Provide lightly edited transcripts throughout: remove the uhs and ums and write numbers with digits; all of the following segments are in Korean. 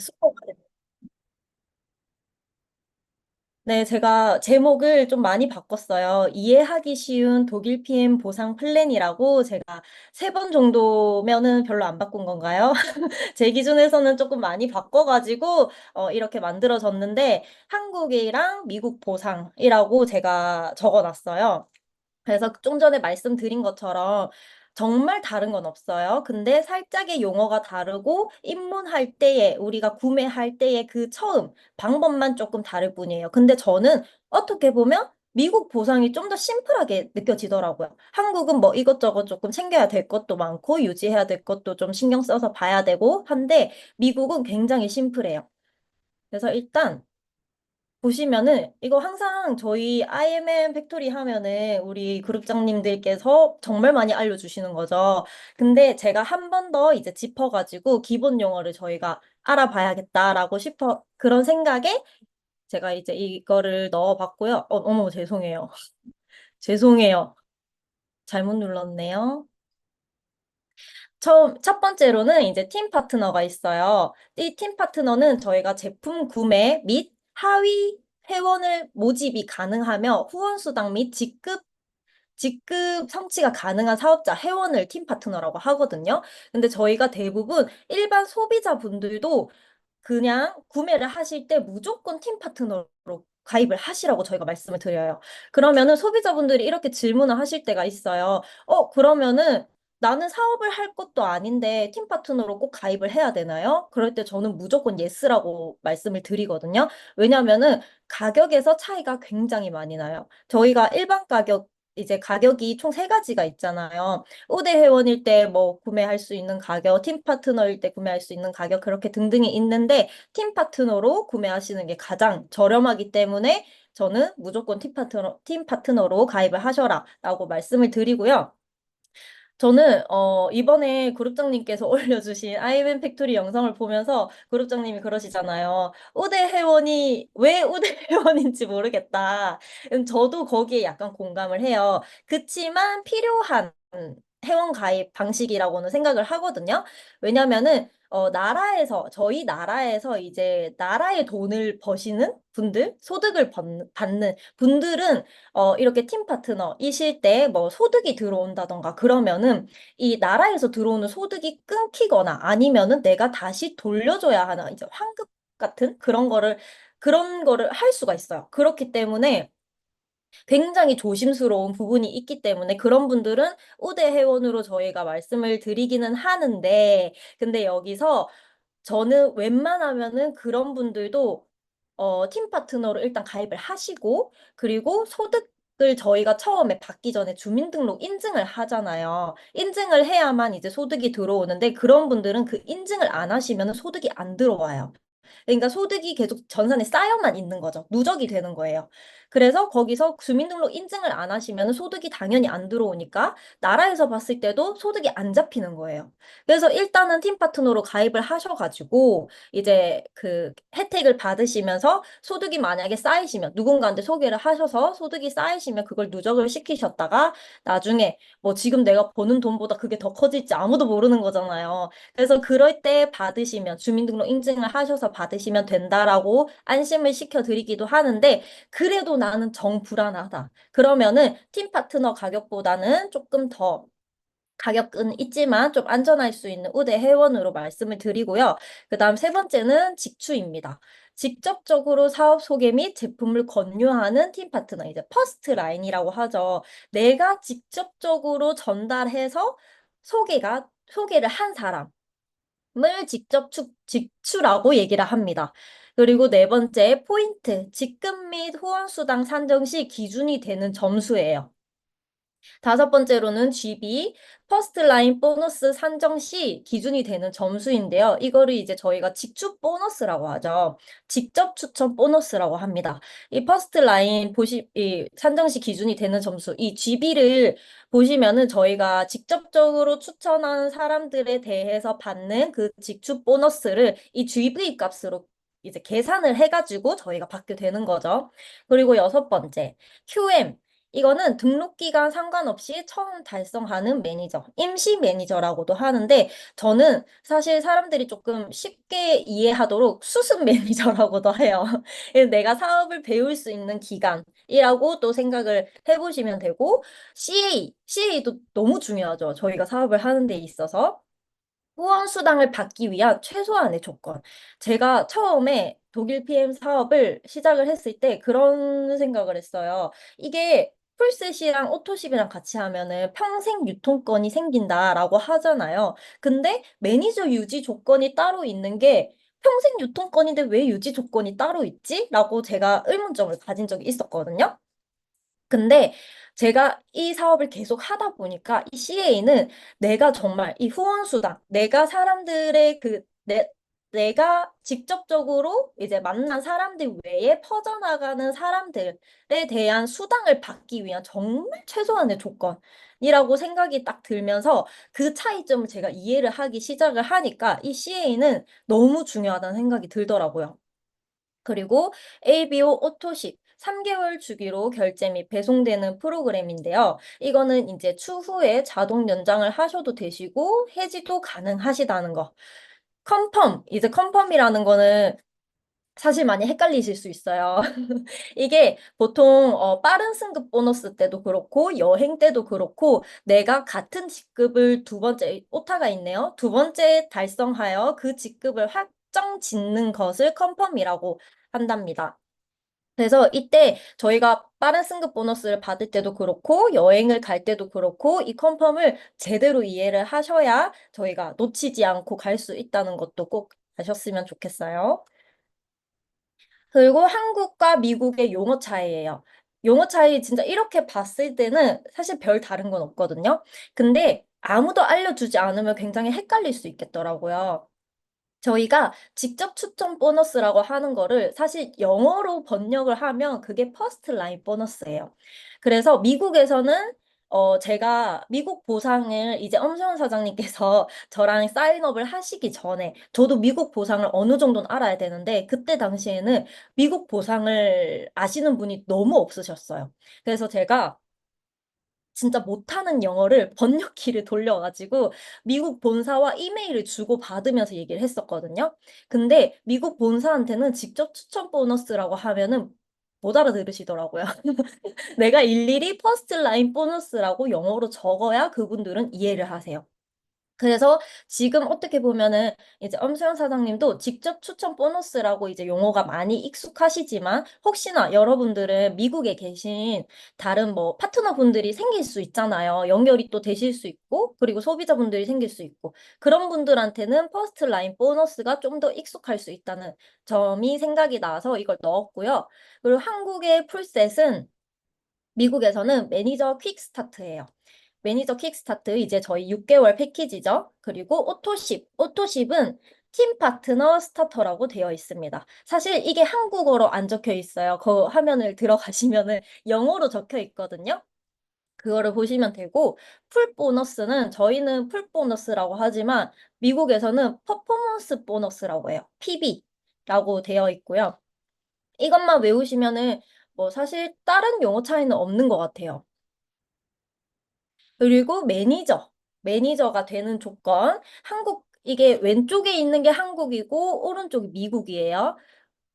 수고가 네, 제가 제목을 좀 많이 바꿨어요. 이해하기 쉬운 독일 PM 보상 플랜이라고 제가 3번 정도면은 별로 안 바꾼 건가요? 제 기준에서는 조금 많이 바꿔가지고 이렇게 만들어졌는데 한국이랑 미국 보상이라고 제가 적어놨어요. 그래서 좀 전에 말씀드린 것처럼 정말 다른 건 없어요. 근데 살짝의 용어가 다르고 입문할 때에 우리가 구매할 때의 그 처음 방법만 조금 다를 뿐이에요. 근데 저는 어떻게 보면 미국 보상이 좀 더 심플하게 느껴지더라고요. 한국은 뭐 이것저것 조금 챙겨야 될 것도 많고 유지해야 될 것도 좀 신경 써서 봐야 되고 한데 미국은 굉장히 심플해요. 그래서 일단 보시면은 이거 항상 저희 IMM 팩토리 하면은 우리 그룹장님들께서 정말 많이 알려주시는 거죠. 근데 제가 한 번 더 이제 짚어가지고 기본 용어를 저희가 알아봐야겠다라고 싶어 그런 생각에 제가 이제 이거를 넣어봤고요. 어머 죄송해요. 죄송해요. 잘못 눌렀네요. 첫 번째로는 이제 팀 파트너가 있어요. 이 팀 파트너는 저희가 제품 구매 및 하위 회원을 모집이 가능하며 후원수당 및 직급 성취가 가능한 사업자 회원을 팀 파트너라고 하거든요. 근데 저희가 대부분 일반 소비자분들도 그냥 구매를 하실 때 무조건 팀 파트너로 가입을 하시라고 저희가 말씀을 드려요. 그러면은 소비자분들이 이렇게 질문을 하실 때가 있어요. 그러면은 나는 사업을 할 것도 아닌데 팀 파트너로 꼭 가입을 해야 되나요? 그럴 때 저는 무조건 예스라고 말씀을 드리거든요. 왜냐면은 가격에서 차이가 굉장히 많이 나요. 저희가 일반 가격 이제 가격이 총 세 가지가 있잖아요. 우대 회원일 때 뭐 구매할 수 있는 가격, 팀 파트너일 때 구매할 수 있는 가격 그렇게 등등이 있는데 팀 파트너로 구매하시는 게 가장 저렴하기 때문에 저는 무조건 팀 파트너로 가입을 하셔라라고 말씀을 드리고요. 저는 이번에 그룹장님께서 올려주신 아이엠 팩토리 영상을 보면서 그룹장님이 그러시잖아요. 우대 회원이 왜 우대 회원인지 모르겠다. 저도 거기에 약간 공감을 해요. 그치만 필요한 회원 가입 방식이라고는 생각을 하거든요. 왜냐면은 저희 나라에서 이제 나라의 돈을 버시는 분들, 소득을 받는 분들은 이렇게 팀 파트너이실 때 뭐 소득이 들어온다던가 그러면은 이 나라에서 들어오는 소득이 끊기거나 아니면은 내가 다시 돌려줘야 하는 이제 환급 같은 그런 거를 할 수가 있어요. 그렇기 때문에 굉장히 조심스러운 부분이 있기 때문에 그런 분들은 우대 회원으로 저희가 말씀을 드리기는 하는데 근데 여기서 저는 웬만하면은 그런 분들도 팀 파트너로 일단 가입을 하시고 그리고 소득을 저희가 처음에 받기 전에 주민등록 인증을 하잖아요. 인증을 해야만 이제 소득이 들어오는데 그런 분들은 그 인증을 안 하시면 소득이 안 들어와요. 그러니까 소득이 계속 전산에 쌓여만 있는 거죠. 누적이 되는 거예요. 그래서 거기서 주민등록 인증을 안 하시면 소득이 당연히 안 들어오니까 나라에서 봤을 때도 소득이 안 잡히는 거예요. 그래서 일단은 팀 파트너로 가입을 하셔가지고 이제 그 혜택을 받으시면서 소득이 만약에 쌓이시면 누군가한테 소개를 하셔서 소득이 쌓이시면 그걸 누적을 시키셨다가 나중에 뭐 지금 내가 버는 돈보다 그게 더 커질지 아무도 모르는 거잖아요. 그래서 그럴 때 받으시면 주민등록 인증을 하셔서 받으시면 된다라고 안심을 시켜드리기도 하는데 그래도 나는 정 불안하다. 그러면은 팀 파트너 가격보다는 조금 더 가격은 있지만 좀 안전할 수 있는 우대 회원으로 말씀을 드리고요. 그다음 세 번째는 직추입니다. 직접적으로 사업 소개 및 제품을 권유하는 팀 파트너, 이제 퍼스트 라인이라고 하죠. 내가 직접적으로 전달해서 소개를 한 사람을 직추라고 얘기를 합니다. 그리고 네 번째, 포인트, 직급 및 후원수당 산정 시 기준이 되는 점수예요. 다섯 번째로는 GB, 퍼스트 라인 보너스 산정 시 기준이 되는 점수인데요. 이거를 이제 저희가 직축 보너스라고 하죠. 직접 추천 보너스라고 합니다. 이 퍼스트 라인 이 산정 시 기준이 되는 점수, 이 GB를 보시면은 저희가 직접적으로 추천한 사람들에 대해서 받는 그 직축 보너스를 이 GV 값으로 이제 계산을 해가지고 저희가 받게 되는 거죠. 그리고 여섯 번째, QM. 이거는 등록 기간 상관없이 처음 달성하는 매니저, 임시 매니저라고도 하는데 저는 사실 사람들이 조금 쉽게 이해하도록 수습 매니저라고도 해요. 내가 사업을 배울 수 있는 기간이라고 또 생각을 해보시면 되고 CA도 너무 중요하죠. 저희가 사업을 하는 데 있어서. 후원 수당을 받기 위한 최소한의 조건. 제가 처음에 독일 PM 사업을 시작을 했을 때 그런 생각을 했어요. 이게 풀셋이랑 오토십이랑 같이 하면은 평생 유통권이 생긴다라고 하잖아요. 근데 매니저 유지 조건이 따로 있는 게 평생 유통권인데 왜 유지 조건이 따로 있지? 라고 제가 의문점을 가진 적이 있었거든요. 근데 제가 이 사업을 계속 하다 보니까 이 CA는 내가 정말 이 후원수당, 내가 사람들의 내가 직접적으로 이제 만난 사람들 외에 퍼져나가는 사람들에 대한 수당을 받기 위한 정말 최소한의 조건이라고 생각이 딱 들면서 그 차이점을 제가 이해를 하기 시작을 하니까 이 CA는 너무 중요하다는 생각이 들더라고요. 그리고 ABO 오토십 3개월 주기로 결제 및 배송되는 프로그램인데요. 이거는 이제 추후에 자동 연장을 하셔도 되시고 해지도 가능하시다는 거. 이제 컨펌이라는 거는 사실 많이 헷갈리실 수 있어요. 이게 보통 빠른 승급 보너스 때도 그렇고 여행 때도 그렇고 내가 같은 직급을 두 번째 오타가 있네요. 두 번째 달성하여 그 직급을 확정 짓는 것을 컨펌이라고 한답니다. 그래서 이때 저희가 빠른 승급 보너스를 받을 때도 그렇고 여행을 갈 때도 그렇고 이 컨펌을 제대로 이해를 하셔야 저희가 놓치지 않고 갈 수 있다는 것도 꼭 아셨으면 좋겠어요. 그리고 한국과 미국의 용어 차이예요. 용어 차이 진짜 이렇게 봤을 때는 사실 별 다른 건 없거든요. 근데 아무도 알려주지 않으면 굉장히 헷갈릴 수 있겠더라고요. 저희가 직접 추천 보너스라고 하는 거를 사실 영어로 번역을 하면 그게 퍼스트 라인 보너스예요. 그래서 미국에서는 제가 미국 보상을 이제 엄수원 사장님께서 저랑 사인업을 하시기 전에 저도 미국 보상을 어느 정도는 알아야 되는데 그때 당시에는 미국 보상을 아시는 분이 너무 없으셨어요. 그래서 제가 진짜 못하는 영어를 번역기를 돌려가지고 미국 본사와 이메일을 주고 받으면서 얘기를 했었거든요. 근데 미국 본사한테는 직접 추천 보너스라고 하면은 못 알아들으시더라고요. 내가 일일이 퍼스트 라인 보너스라고 영어로 적어야 그분들은 이해를 하세요. 그래서 지금 어떻게 보면은 이제 엄수영 사장님도 직접 추천 보너스라고 이제 용어가 많이 익숙하시지만 혹시나 여러분들은 미국에 계신 다른 뭐 파트너분들이 생길 수 있잖아요. 연결이 또 되실 수 있고 그리고 소비자분들이 생길 수 있고 그런 분들한테는 퍼스트 라인 보너스가 좀 더 익숙할 수 있다는 점이 생각이 나서 이걸 넣었고요. 그리고 한국의 풀셋은 미국에서는 매니저 퀵 스타트예요. 매니저 킥스타트 이제 저희 6개월 패키지죠. 그리고 오토십은 팀 파트너 스타터라고 되어 있습니다. 사실 이게 한국어로 안 적혀 있어요. 그 화면을 들어가시면은 영어로 적혀 있거든요. 그거를 보시면 되고 풀 보너스는 저희는 풀 보너스라고 하지만 미국에서는 퍼포먼스 보너스라고 해요. PB라고 되어 있고요. 이것만 외우시면은 뭐 사실 다른 용어 차이는 없는 것 같아요. 그리고 매니저가 되는 조건. 이게 왼쪽에 있는 게 한국이고, 오른쪽이 미국이에요.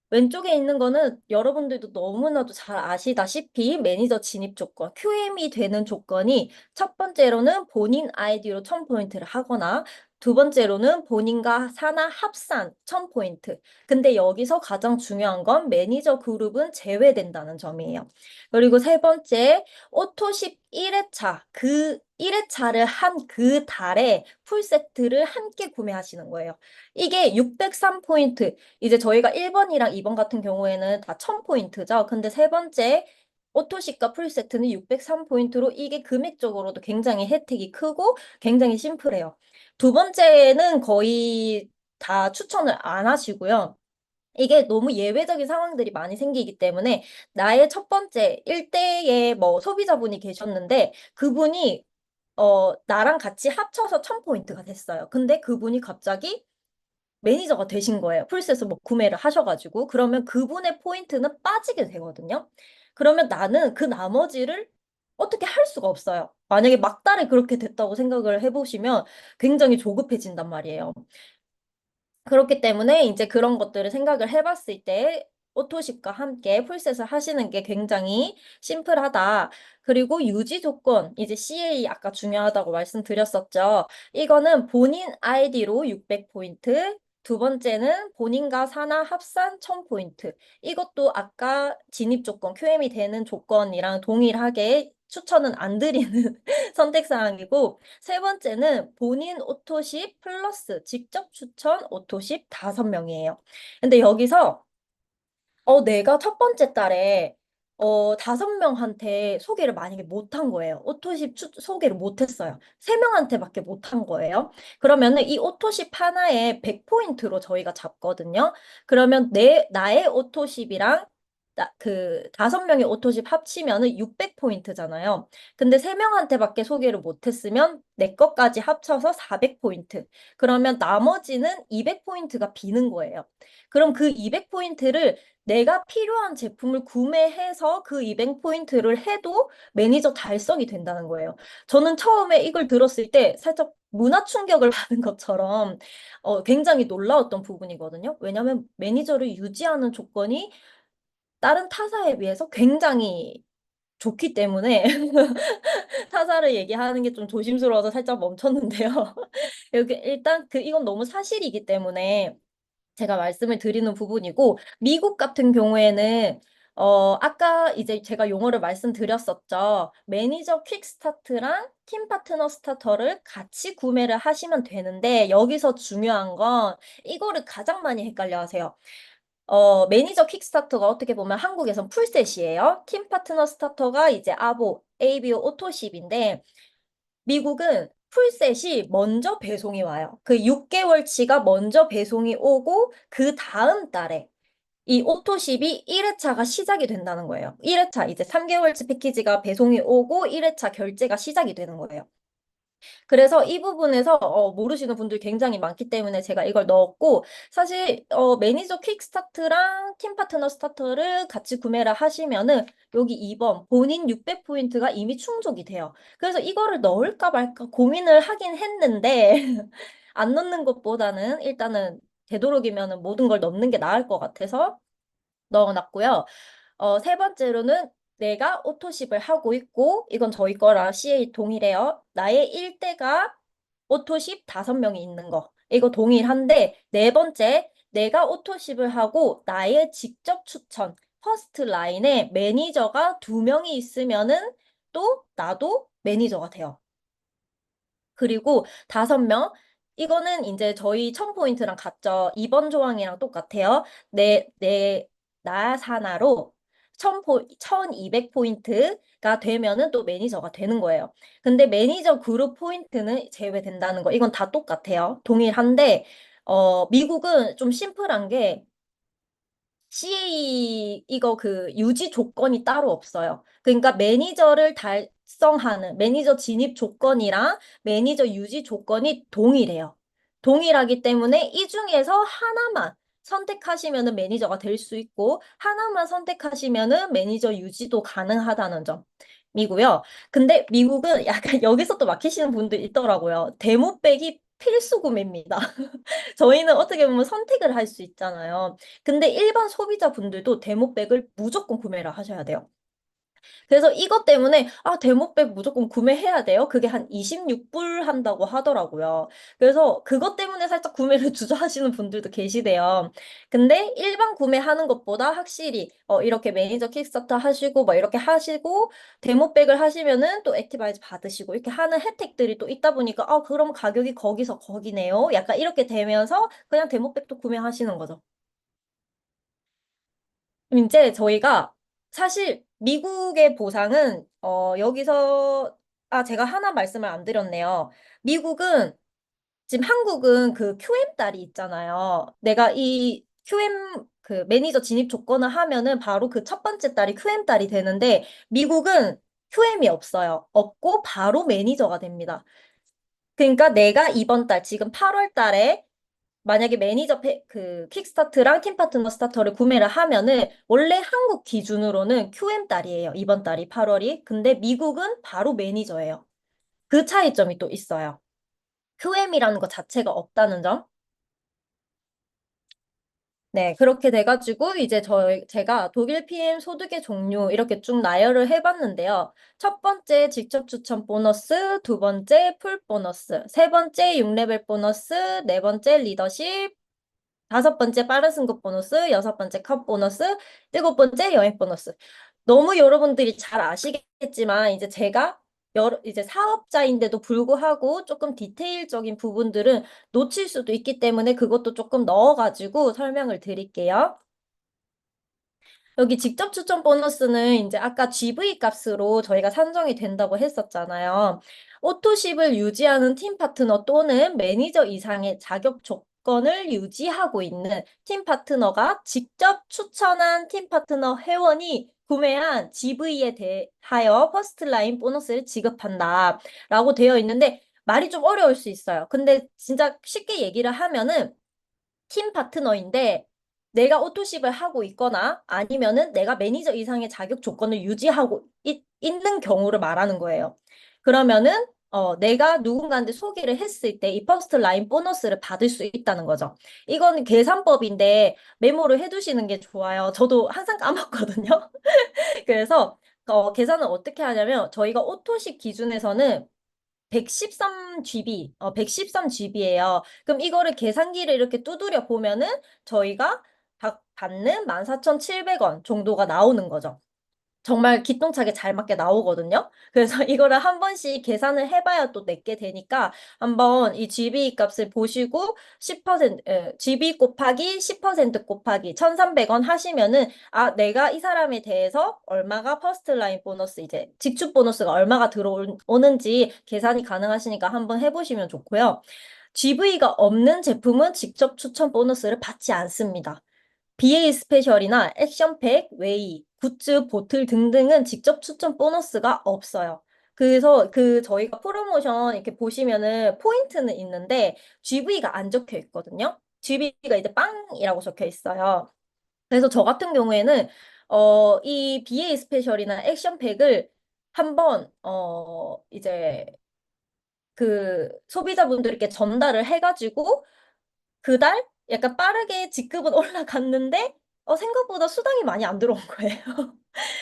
왼쪽에 있는 거는 여러분들도 너무나도 잘 아시다시피 매니저 진입 조건, QM이 되는 조건이 첫 번째로는 본인 아이디로 1000포인트를 하거나 두 번째로는 본인과 사나 합산 1000포인트. 근데 여기서 가장 중요한 건 매니저 그룹은 제외된다는 점이에요. 그리고 세 번째, 오토십 1회차. 그 1회차를 한 그 달에 풀세트를 함께 구매하시는 거예요. 이게 603포인트. 이제 저희가 1번이랑 2번 같은 경우에는 다 1000포인트죠. 근데 세 번째 오토시가 풀세트는 603포인트로 이게 금액적으로도 굉장히 혜택이 크고 굉장히 심플해요. 두 번째는 거의 다 추천을 안 하시고요. 이게 너무 예외적인 상황들이 많이 생기기 때문에 나의 첫 번째 1대의 뭐 소비자분이 계셨는데 그분이 나랑 같이 합쳐서 1000포인트가 됐어요. 근데 그분이 갑자기 매니저가 되신 거예요. 풀셋을 뭐 구매를 하셔가지고. 그러면 그분의 포인트는 빠지게 되거든요. 그러면 나는 그 나머지를 어떻게 할 수가 없어요. 만약에 막달에 그렇게 됐다고 생각을 해보시면 굉장히 조급해진단 말이에요. 그렇기 때문에 이제 그런 것들을 생각을 해봤을 때 오토십과 함께 풀셋을 하시는 게 굉장히 심플하다. 그리고 유지 조건, 이제 CA 아까 중요하다고 말씀드렸었죠. 이거는 본인 아이디로 600포인트, 두 번째는 본인과 사나 합산 1000포인트. 이것도 아까 진입 조건, QM이 되는 조건이랑 동일하게 추천은 안 드리는 선택사항이고, 세 번째는 본인 오토십 플러스 직접 추천 오토십 5명이에요. 근데 여기서 내가 첫 번째 달에 5명한테 소개를 만약에 못한 거예요. 오토십 소개를 못했어요. 3명한테밖에 못한 거예요. 그러면은 이 오토십 하나에 100포인트로 저희가 잡거든요. 그러면 나의 오토십이랑 그 5명의 오토십 합치면은 600포인트잖아요. 근데 3명한테밖에 소개를 못했으면 내 것까지 합쳐서 400포인트. 그러면 나머지는 200포인트가 비는 거예요. 그럼 그 200포인트를 내가 필요한 제품을 구매해서 그 200포인트를 해도 매니저 달성이 된다는 거예요. 저는 처음에 이걸 들었을 때 살짝 문화 충격을 받은 것처럼 굉장히 놀라웠던 부분이거든요. 왜냐하면 매니저를 유지하는 조건이 다른 타사에 비해서 굉장히 좋기 때문에 타사를 얘기하는 게 좀 조심스러워서 살짝 멈췄는데요. 여기 일단 이건 너무 사실이기 때문에 제가 말씀을 드리는 부분이고, 미국 같은 경우에는, 아까 이제 제가 용어를 말씀드렸었죠. 매니저 퀵스타트랑 팀 파트너 스타터를 같이 구매를 하시면 되는데, 여기서 중요한 건 이거를 가장 많이 헷갈려 하세요. 매니저 퀵스타터가 어떻게 보면 한국에선 풀셋이에요. 팀 파트너 스타터가 이제 ABO 오토십인데, 미국은 풀셋이 먼저 배송이 와요. 그 6개월치가 먼저 배송이 오고 그 다음 달에 이 오토십이 1회차가 시작이 된다는 거예요. 1회차 이제 3개월치 패키지가 배송이 오고 1회차 결제가 시작이 되는 거예요. 그래서 이 부분에서 모르시는 분들 굉장히 많기 때문에 제가 이걸 넣었고, 사실 매니저 퀵스타트랑 팀 파트너 스타터를 같이 구매를 하시면은 여기 2번 본인 600포인트가 이미 충족이 돼요. 그래서 이거를 넣을까 말까 고민을 하긴 했는데 안 넣는 것보다는 일단은 되도록이면 모든 걸 넣는 게 나을 것 같아서 넣어놨고요. 세 번째로는 내가 오토십을 하고 있고, 이건 저희 거랑 CA 동일해요. 나의 일대가 오토십 5명이 있는 거. 이거 동일한데, 네 번째, 내가 오토십을 하고 나의 직접 추천, 퍼스트 라인에 매니저가 2명이 있으면은 또 나도 매니저가 돼요. 그리고 5명, 이거는 이제 저희 1000포인트랑 같죠. 2번 조항이랑 똑같아요. 나 사나로 1200포인트가 되면은 또 매니저가 되는 거예요. 근데 매니저 그룹 포인트는 제외된다는 거. 이건 다 똑같아요. 동일한데, 미국은 좀 심플한 게 CA 이거 유지 조건이 따로 없어요. 그러니까 매니저를 달성하는 매니저 진입 조건이랑 매니저 유지 조건이 동일해요. 동일하기 때문에 이 중에서 하나만 선택하시면은 매니저가 될 수 있고 하나만 선택하시면은 매니저 유지도 가능하다는 점이고요. 근데 미국은 약간 여기서 또 막히시는 분들 있더라고요. 데모백이 필수 구매입니다. 저희는 어떻게 보면 선택을 할 수 있잖아요. 근데 일반 소비자분들도 데모백을 무조건 구매를 하셔야 돼요. 그래서 이것 때문에 데모백 무조건 구매해야 돼요. 그게 한 26불 한다고 하더라고요. 그래서 그것 때문에 살짝 구매를 주저하시는 분들도 계시대요. 근데 일반 구매하는 것보다 확실히 이렇게 매니저 킥스타터 하시고 뭐 이렇게 하시고 데모백을 하시면은 또 액티바이즈 받으시고 이렇게 하는 혜택들이 또 있다 보니까 그럼 가격이 거기서 거기네요. 약간 이렇게 되면서 그냥 데모백도 구매하시는 거죠. 그럼 이제 저희가 사실 미국의 보상은 여기서 제가 하나 말씀을 안 드렸네요. 미국은 지금 한국은 그 QM 딸이 있잖아요. 내가 이 QM 매니저 진입 조건을 하면은 바로 그 첫 번째 딸이 QM 딸이 되는데 미국은 QM이 없어요. 없고 바로 매니저가 됩니다. 그러니까 내가 이번 달 지금 8월 달에 만약에 그 킥스타트랑 팀파트너 스타터를 구매를 하면은 원래 한국 기준으로는 QM 달이에요. 이번 달이 8월이. 근데 미국은 바로 매니저예요. 그 차이점이 또 있어요. QM이라는 것 자체가 없다는 점. 네, 그렇게 돼가지고 이제 제가 독일 PM 소득의 종류 이렇게 쭉 나열을 해봤는데요. 첫 번째 직접 추천 보너스, 두 번째 풀 보너스, 세 번째 6레벨 보너스, 네 번째 리더십, 다섯 번째 빠른 승급 보너스, 여섯 번째 컵 보너스, 일곱 번째 여행 보너스. 너무 여러분들이 잘 아시겠지만 이제 제가 이제 사업자인데도 불구하고 조금 디테일적인 부분들은 놓칠 수도 있기 때문에 그것도 조금 넣어가지고 설명을 드릴게요. 여기 직접 추천 보너스는 이제 아까 GV 값으로 저희가 산정이 된다고 했었잖아요. 오토십을 유지하는 팀 파트너 또는 매니저 이상의 자격 조건을 유지하고 있는 팀 파트너가 직접 추천한 팀 파트너 회원이 구매한 GV에 대하여 퍼스트 라인 보너스를 지급한다 라고 되어 있는데 말이 좀 어려울 수 있어요. 근데 진짜 쉽게 얘기를 하면은 팀 파트너인데 내가 오토십을 하고 있거나 아니면은 내가 매니저 이상의 자격 조건을 유지하고 있는 경우를 말하는 거예요. 그러면은 내가 누군가한테 소개를 했을 때 이 퍼스트 라인 보너스를 받을 수 있다는 거죠. 이건 계산법인데 메모를 해두시는 게 좋아요. 저도 항상 까먹거든요. 그래서 계산을 어떻게 하냐면 저희가 오토십 기준에서는 113GB, 113GB예요. 그럼 이거를 계산기를 이렇게 두드려 보면은 저희가 받는 14,700원 정도가 나오는 거죠. 정말 기똥차게 잘 맞게 나오거든요. 그래서 이거를 한 번씩 계산을 해봐야 또 내게 되니까 한번 이 GB 값을 보시고 10% GB 곱하기 10% 곱하기 1,300원 하시면은 아 내가 이 사람에 대해서 얼마가 퍼스트 라인 보너스 이제 직축 보너스가 얼마가 들어오는지 계산이 가능하시니까 한번 해보시면 좋고요. GV가 없는 제품은 직접 추천 보너스를 받지 않습니다. BA 스페셜이나 액션팩, 웨이, 굿즈, 보틀 등등은 직접 추천 보너스가 없어요. 그래서 저희가 프로모션 이렇게 보시면은 포인트는 있는데 GV가 안 적혀 있거든요. GV가 이제 빵이라고 적혀 있어요. 그래서 저 같은 경우에는 이 BA 스페셜이나 액션팩을 한번 이제 그 소비자분들께 전달을 해가지고 그달 약간 빠르게 직급은 올라갔는데 생각보다 수당이 많이 안 들어온 거예요.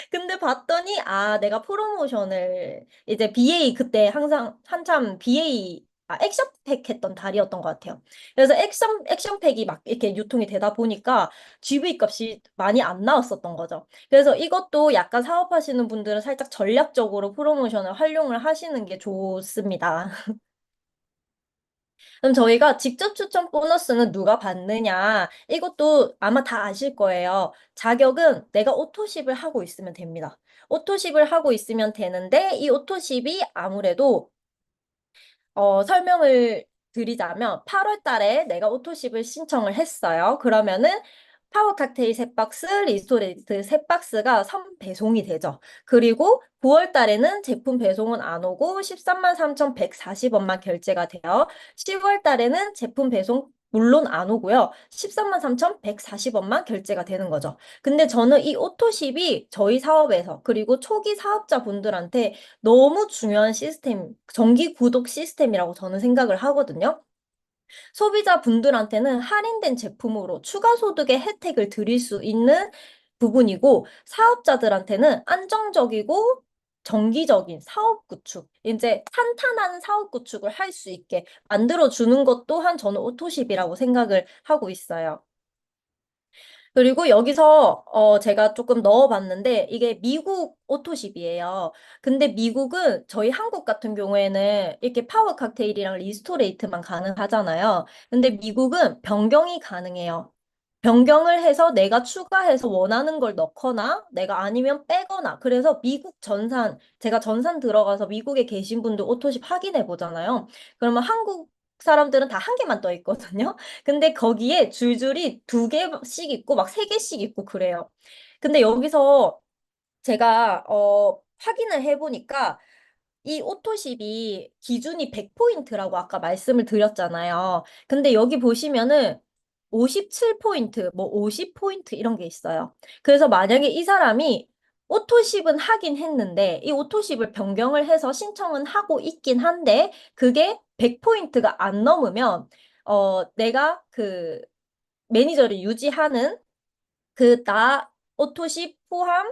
근데 봤더니 아 내가 프로모션을 이제 BA 그때 항상 한참 BA 액션팩 했던 달이었던 것 같아요. 그래서 액션팩이 막 이렇게 유통이 되다 보니까 GV 값이 많이 안 나왔었던 거죠. 그래서 이것도 약간 사업하시는 분들은 살짝 전략적으로 프로모션을 활용을 하시는 게 좋습니다. 그럼 저희가 직접 추천 보너스는 누가 받느냐? 이것도 아마 다 아실 거예요. 자격은 내가 오토십을 하고 있으면 됩니다. 오토십을 하고 있으면 되는데 이 오토십이 아무래도 설명을 드리자면 8월 달에 내가 오토십을 신청을 했어요. 그러면은 파워 칵테일 3박스, 리스토레이트 3박스가 선배송이 되죠. 그리고 9월 달에는 제품 배송은 안 오고 13만 3,140원만 결제가 돼요. 10월 달에는 제품 배송 물론 안 오고요. 13만 3,140원만 결제가 되는 거죠. 근데 저는 이 오토십이 저희 사업에서 그리고 초기 사업자분들한테 너무 중요한 시스템, 정기 구독 시스템이라고 저는 생각을 하거든요. 소비자분들한테는 할인된 제품으로 추가 소득의 혜택을 드릴 수 있는 부분이고, 사업자들한테는 안정적이고 정기적인 사업 구축, 이제 탄탄한 사업 구축을 할 수 있게 만들어주는 것 또한 저는 오토십이라고 생각을 하고 있어요. 그리고 여기서 제가 조금 넣어봤는데 이게 미국 오토십이에요. 근데 미국은 저희 한국 같은 경우에는 이렇게 파워 칵테일이랑 리스토레이트만 가능하잖아요. 근데 미국은 변경이 가능해요. 변경을 해서 내가 추가해서 원하는 걸 넣거나 내가 아니면 빼거나 그래서 미국 전산 제가 전산 들어가서 미국에 계신 분들 오토십 확인해 보잖아요. 그러면 한국 사람들은 다 한 개만 떠 있거든요. 근데 거기에 줄줄이 두 개씩 있고 막 세 개씩 있고 그래요. 근데 여기서 제가 확인을 해보니까 이 오토십이 기준이 100포인트라고 아까 말씀을 드렸잖아요. 근데 여기 보시면은 57포인트, 뭐 50포인트 이런 게 있어요. 그래서 만약에 이 사람이 오토십은 하긴 했는데 이 오토십을 변경을 해서 신청은 하고 있긴 한데 그게 100포인트가 안 넘으면 내가 그 매니저를 유지하는 그 나 오토십 포함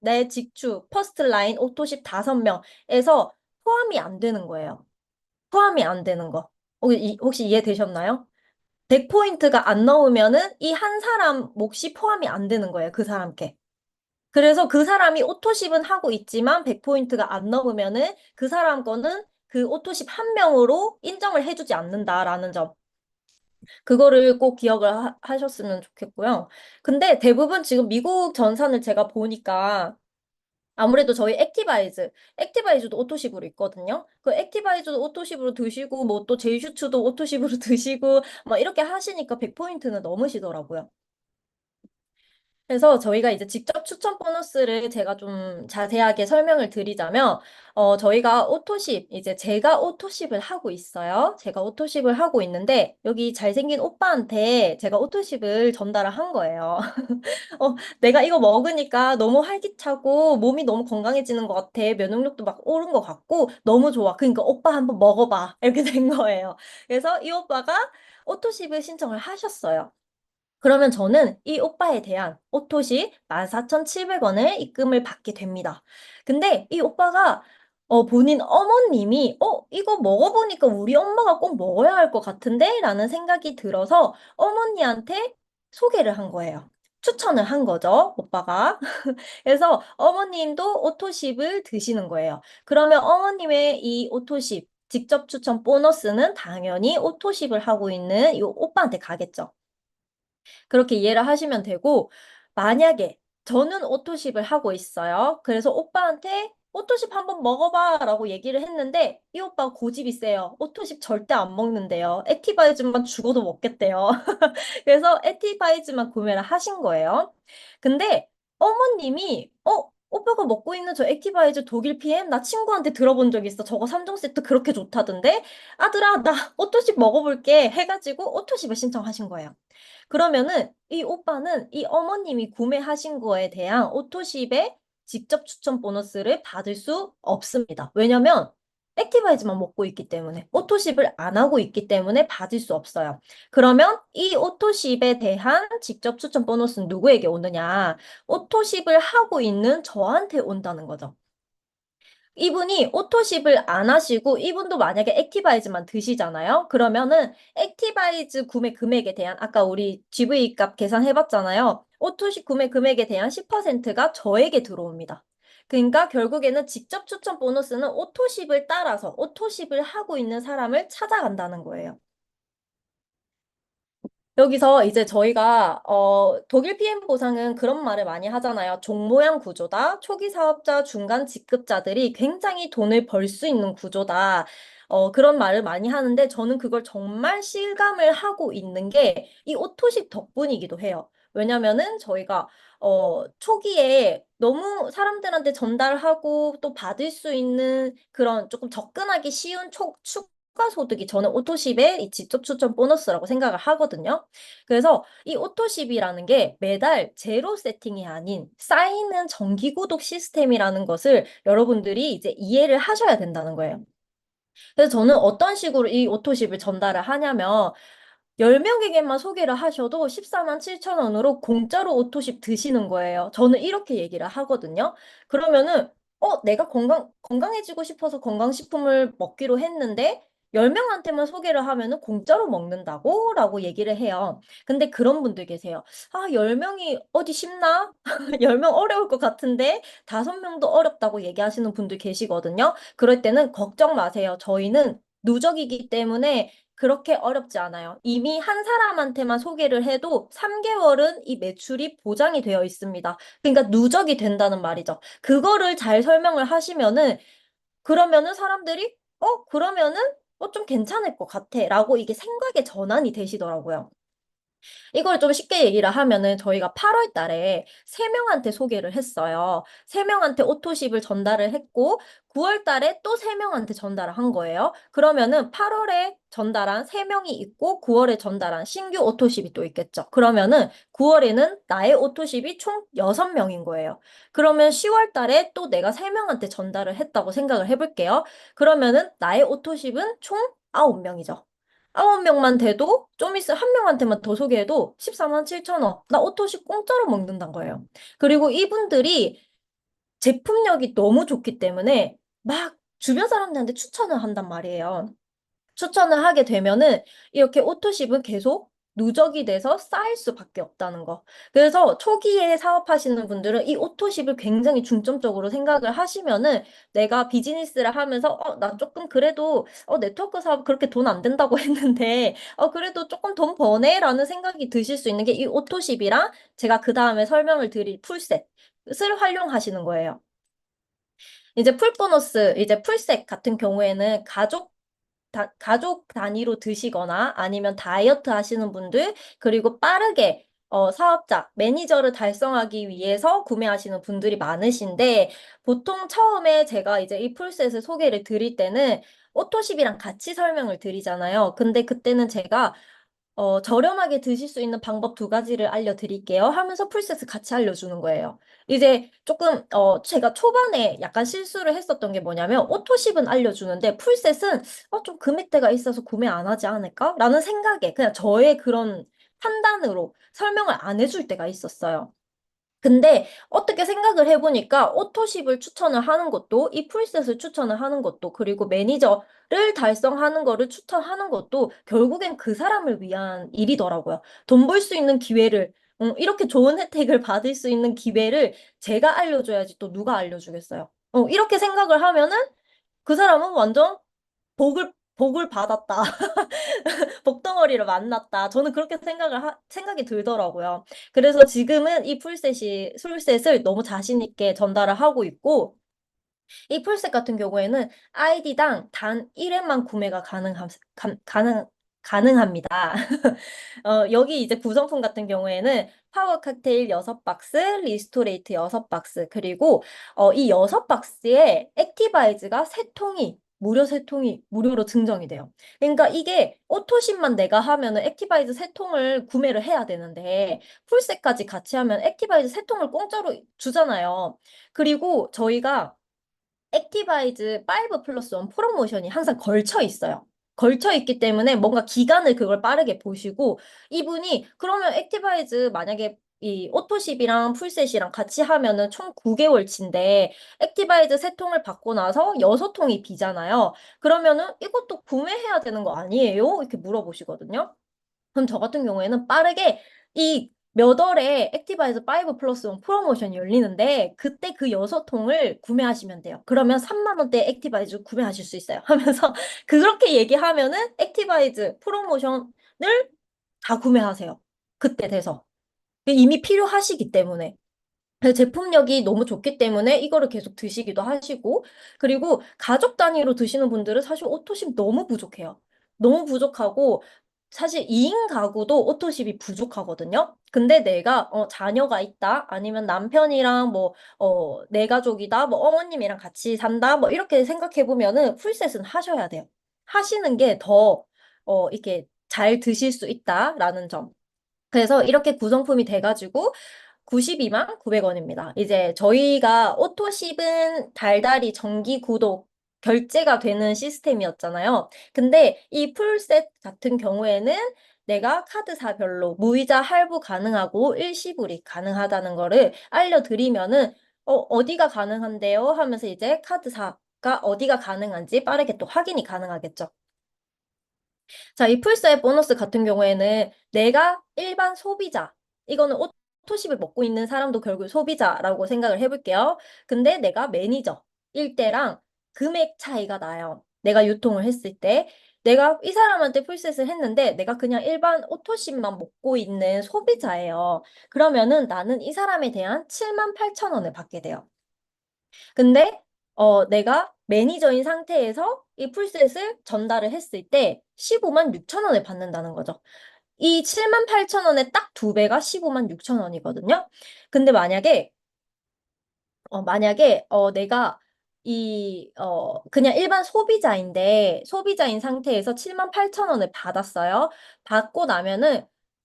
내 직주 퍼스트 라인 오토십 5명에서 포함이 안 되는 거예요. 포함이 안 되는 거. 혹시 이해되셨나요? 100포인트가 안 넣으면은 이 한 사람 몫이 포함이 안 되는 거예요. 그 사람께. 그래서 그 사람이 오토십은 하고 있지만 100포인트가 안 넘으면은 그 사람 거는 그 오토십 한 명으로 인정을 해주지 않는다라는 점. 그거를 꼭 기억을 하셨으면 좋겠고요. 근데 대부분 지금 미국 전산을 제가 보니까 아무래도 저희 액티바이즈도 오토십으로 있거든요. 그 액티바이즈도 오토십으로 드시고, 뭐 또 제이슈츠도 오토십으로 드시고, 막 이렇게 하시니까 100포인트는 넘으시더라고요. 그래서 저희가 이제 직접 추천 보너스를 제가 좀 자세하게 설명을 드리자면, 저희가 오토십, 이제 제가 오토십을 하고 있어요. 제가 오토십을 하고 있는데, 여기 잘생긴 오빠한테 제가 오토십을 전달을 한 거예요. 내가 이거 먹으니까 너무 활기차고 몸이 너무 건강해지는 것 같아. 면역력도 막 오른 것 같고 너무 좋아. 그러니까 오빠 한번 먹어봐. 이렇게 된 거예요. 그래서 이 오빠가 오토십을 신청을 하셨어요. 그러면 저는 이 오빠에 대한 오토시 14,700원을 입금을 받게 됩니다. 근데 이 오빠가 본인 어머님이 이거 먹어보니까 우리 엄마가 꼭 먹어야 할 것 같은데? 라는 생각이 들어서 어머니한테 소개를 한 거예요. 추천을 한 거죠, 오빠가. 그래서 어머님도 오토십을 드시는 거예요. 그러면 어머님의 이 오토십, 직접 추천 보너스는 당연히 오토십을 하고 있는 이 오빠한테 가겠죠. 그렇게 이해를 하시면 되고, 만약에 저는 오토십을 하고 있어요. 그래서 오빠한테 오토십 한번 먹어봐 라고 얘기를 했는데, 이 오빠가 고집이 세요. 오토십 절대 안 먹는데요. 액티바이즈만 죽어도 먹겠대요. 그래서 액티바이즈만 구매를 하신 거예요. 근데 어머님이, 오빠가 먹고 있는 저 액티바이즈 독일 PM 나 친구한테 들어본 적 있어. 저거 3종 세트 그렇게 좋다던데? 아들아, 나 오토십 먹어볼게 해가지고 오토십을 신청하신 거예요. 그러면은 이 오빠는 이 어머님이 구매하신 거에 대한 오토십의 직접 추천 보너스를 받을 수 없습니다. 왜냐면 액티바이즈만 먹고 있기 때문에 오토십을 안 하고 있기 때문에 받을 수 없어요. 그러면 이 오토십에 대한 직접 추천 보너스는 누구에게 오느냐? 오토십을 하고 있는 저한테 온다는 거죠. 이분이 오토십을 안 하시고 이분도 만약에 액티바이즈만 드시잖아요. 그러면은 액티바이즈 구매 금액에 대한 아까 우리 GV 값 계산해봤잖아요. 오토십 구매 금액에 대한 10%가 저에게 들어옵니다. 그러니까 결국에는 직접 추천 보너스는 오토십을 따라서 오토십을 하고 있는 사람을 찾아간다는 거예요. 여기서 이제 저희가 독일 PM 보상은 그런 말을 많이 하잖아요. 종 모양 구조다. 초기 사업자, 중간 직급자들이 굉장히 돈을 벌 수 있는 구조다. 그런 말을 많이 하는데 저는 그걸 정말 실감을 하고 있는 게 이 오토십 덕분이기도 해요. 왜냐면은 저희가 초기에 너무 사람들한테 전달하고 또 받을 수 있는 그런 조금 접근하기 쉬운 추가 소득이 저는 오토십의 이 직접 추천 보너스라고 생각을 하거든요. 그래서 이 오토십이라는 게 매달 제로 세팅이 아닌 쌓이는 정기 구독 시스템이라는 것을 여러분들이 이제 이해를 하셔야 된다는 거예요. 그래서 저는 어떤 식으로 이 오토십을 전달을 하냐면 10명에게만 소개를 하셔도 14만 7천 원으로 공짜로 오토십 드시는 거예요. 저는 이렇게 얘기를 하거든요. 그러면은 내가 건강해지고 싶어서 건강식품을 먹기로 했는데 10명한테만 소개를 하면은 공짜로 먹는다고? 라고 얘기를 해요. 근데 그런 분들 계세요. 아, 10명이 어디 쉽나? 10명 어려울 것 같은데 5명도 어렵다고 얘기하시는 분들 계시거든요. 그럴 때는 걱정 마세요. 저희는 누적이기 때문에 그렇게 어렵지 않아요. 이미 한 사람한테만 소개를 해도 3개월은 이 매출이 보장이 되어 있습니다. 그러니까 누적이 된다는 말이죠. 그거를 잘 설명을 하시면은 그러면은 사람들이 그러면은 좀 괜찮을 것 같아 라고 이게 생각의 전환이 되시더라고요. 이걸 좀 쉽게 얘기를 하면은 저희가 8월 달에 3명한테 소개를 했어요. 3명한테 오토십을 전달을 했고 9월 달에 또 3명한테 전달을 한 거예요. 그러면은 8월에 전달한 3명이 있고 9월에 전달한 신규 오토십이 또 있겠죠. 그러면은 9월에는 나의 오토십이 총 6명인 거예요. 그러면 10월 달에 또 내가 3명한테 전달을 했다고 생각을 해볼게요. 그러면은 나의 오토십은 총 9명이죠. 9명만 돼도 좀 있어 한 명한테만 더 소개해도 14만 7천 원. 나 오토시 공짜로 먹는단 거예요. 그리고 이분들이 제품력이 너무 좋기 때문에 막 주변 사람들한테 추천을 한단 말이에요. 추천을 하게 되면은 이렇게 오토십은 계속 누적이 돼서 쌓일 수밖에 없다는 거. 그래서 초기에 사업하시는 분들은 이 오토십을 굉장히 중점적으로 생각을 하시면은 내가 비즈니스를 하면서 나 조금 그래도 네트워크 사업 그렇게 돈 안 된다고 했는데 그래도 조금 돈 버네라는 생각이 드실 수 있는 게 이 오토십이랑 제가 그 다음에 설명을 드릴 풀셋을 활용하시는 거예요. 이제 풀 보너스, 이제 풀셋 같은 경우에는 가족 단위로 드시거나 아니면 다이어트 하시는 분들, 그리고 빠르게 사업자, 매니저를 달성하기 위해서 구매하시는 분들이 많으신데, 보통 처음에 제가 이제 이 풀셋을 소개를 드릴 때는 오토십이랑 같이 설명을 드리잖아요. 근데 그때는 제가 저렴하게 드실 수 있는 방법 2가지를 알려드릴게요 하면서 풀셋을 같이 알려주는 거예요. 이제 조금, 제가 초반에 약간 실수를 했었던 게 뭐냐면, 오토십은 알려주는데, 풀셋은, 좀 금액대가 있어서 구매 안 하지 않을까? 라는 생각에, 그냥 저의 그런 판단으로 설명을 안 해줄 때가 있었어요. 근데 어떻게 생각을 해보니까 오토십을 추천을 하는 것도 이 풀셋을 추천을 하는 것도 그리고 매니저를 달성하는 거를 추천하는 것도 결국엔 그 사람을 위한 일이더라고요. 돈 벌 수 있는 기회를 이렇게 좋은 혜택을 받을 수 있는 기회를 제가 알려줘야지 또 누가 알려주겠어요. 이렇게 생각을 하면은 그 사람은 완전 복을 받았다. 복덩어리를 만났다. 저는 그렇게 생각이 들더라고요. 그래서 지금은 이 풀셋을 너무 자신 있게 전달을 하고 있고, 이 풀셋 같은 경우에는 아이디당 단 1회만 구매가 가능합니다. 여기 이제 구성품 같은 경우에는 파워 칵테일 6박스, 리스토레이트 6박스, 그리고 이 6박스에 액티바이즈가 3통이, 무려 3통이 무료로 증정이 돼요. 그러니까 이게 오토십만 내가 하면은 액티바이즈 3통을 구매를 해야 되는데, 풀셋까지 같이 하면 액티바이즈 3통을 공짜로 주잖아요. 그리고 저희가 액티바이즈 5 플러스 1 프로모션이 항상 걸쳐 있어요. 걸쳐 있기 때문에 뭔가 기간을 그걸 빠르게 보시고 이분이 그러면 액티바이즈 만약에 이 오토십이랑 풀셋이랑 같이 하면은 총 9개월치인데 액티바이즈 3통을 받고 나서 6통이 비잖아요. 그러면은 이것도 구매해야 되는 거 아니에요? 이렇게 물어보시거든요. 그럼 저 같은 경우에는 빠르게 이 몇 월에 액티바이즈 5 플러스 1 프로모션이 열리는데 그때 그 6통을 구매하시면 돼요. 그러면 3만 원대 액티바이즈 구매하실 수 있어요. 하면서 그렇게 얘기하면은 액티바이즈 프로모션을 다 구매하세요. 그때 돼서. 이미 필요하시기 때문에. 제품력이 너무 좋기 때문에 이거를 계속 드시기도 하시고, 그리고 가족 단위로 드시는 분들은 사실 오토십 너무 부족해요. 너무 부족하고, 사실 2인 가구도 오토십이 부족하거든요. 근데 내가, 자녀가 있다, 아니면 남편이랑 뭐, 내 가족이다, 뭐, 어머님이랑 같이 산다, 뭐, 이렇게 생각해보면은 풀셋은 하셔야 돼요. 하시는 게 더, 이렇게 잘 드실 수 있다라는 점. 그래서 이렇게 구성품이 돼가지고 92만 900원입니다. 이제 저희가 오토십은 달달이 정기 구독 결제가 되는 시스템이었잖아요. 근데 이 풀셋 같은 경우에는 내가 카드사별로 무이자 할부 가능하고 일시불이 가능하다는 거를 알려드리면은 어디가 가능한데요? 하면서 이제 카드사가 어디가 가능한지 빠르게 또 확인이 가능하겠죠. 자, 이 풀셋 보너스 같은 경우에는 내가 일반 소비자, 이거는 오토십을 먹고 있는 사람도 결국 소비자라고 생각을 해볼게요. 근데 내가 매니저일 때랑 금액 차이가 나요. 내가 유통을 했을 때. 내가 이 사람한테 풀셋을 했는데 내가 그냥 일반 오토십만 먹고 있는 소비자예요. 그러면은 나는 이 사람에 대한 7만 8천 원을 받게 돼요. 근데 내가 매니저인 상태에서 이 풀셋을 전달을 했을 때 15만 6천 원을 받는다는 거죠. 이 78,000원에 딱 두 배가 15만 6천 원이거든요. 근데 내가 그냥 일반 소비자인 상태에서 7만 8천 원을 받았어요. 받고 나면은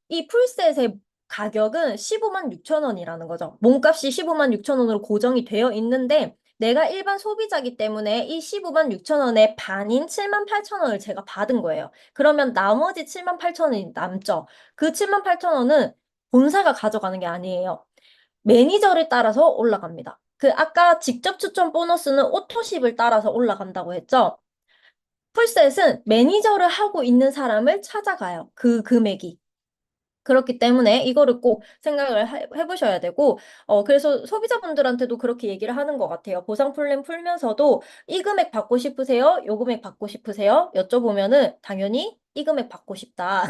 이 풀셋의 가격은 15만 6천 원이라는 거죠. 몸값이 15만 6천 원으로 고정이 되어 있는데, 내가 일반 소비자기 때문에 이 15만 6천 원의 반인 7만 8천 원을 제가 받은 거예요. 그러면 나머지 7만 8천 원이 남죠. 그 7만 8천 원은 본사가 가져가는 게 아니에요. 매니저를 따라서 올라갑니다. 그 아까 직접 추천 보너스는 오토십을 따라서 올라간다고 했죠? 풀셋은 매니저를 하고 있는 사람을 찾아가요. 그 금액이. 그렇기 때문에 이거를 꼭 생각을 해보셔야 되고, 그래서 소비자분들한테도 그렇게 얘기를 하는 것 같아요. 보상 플랜 풀면서도 이 금액 받고 싶으세요? 요 금액 받고 싶으세요? 여쭤보면은 당연히 이 금액 받고 싶다.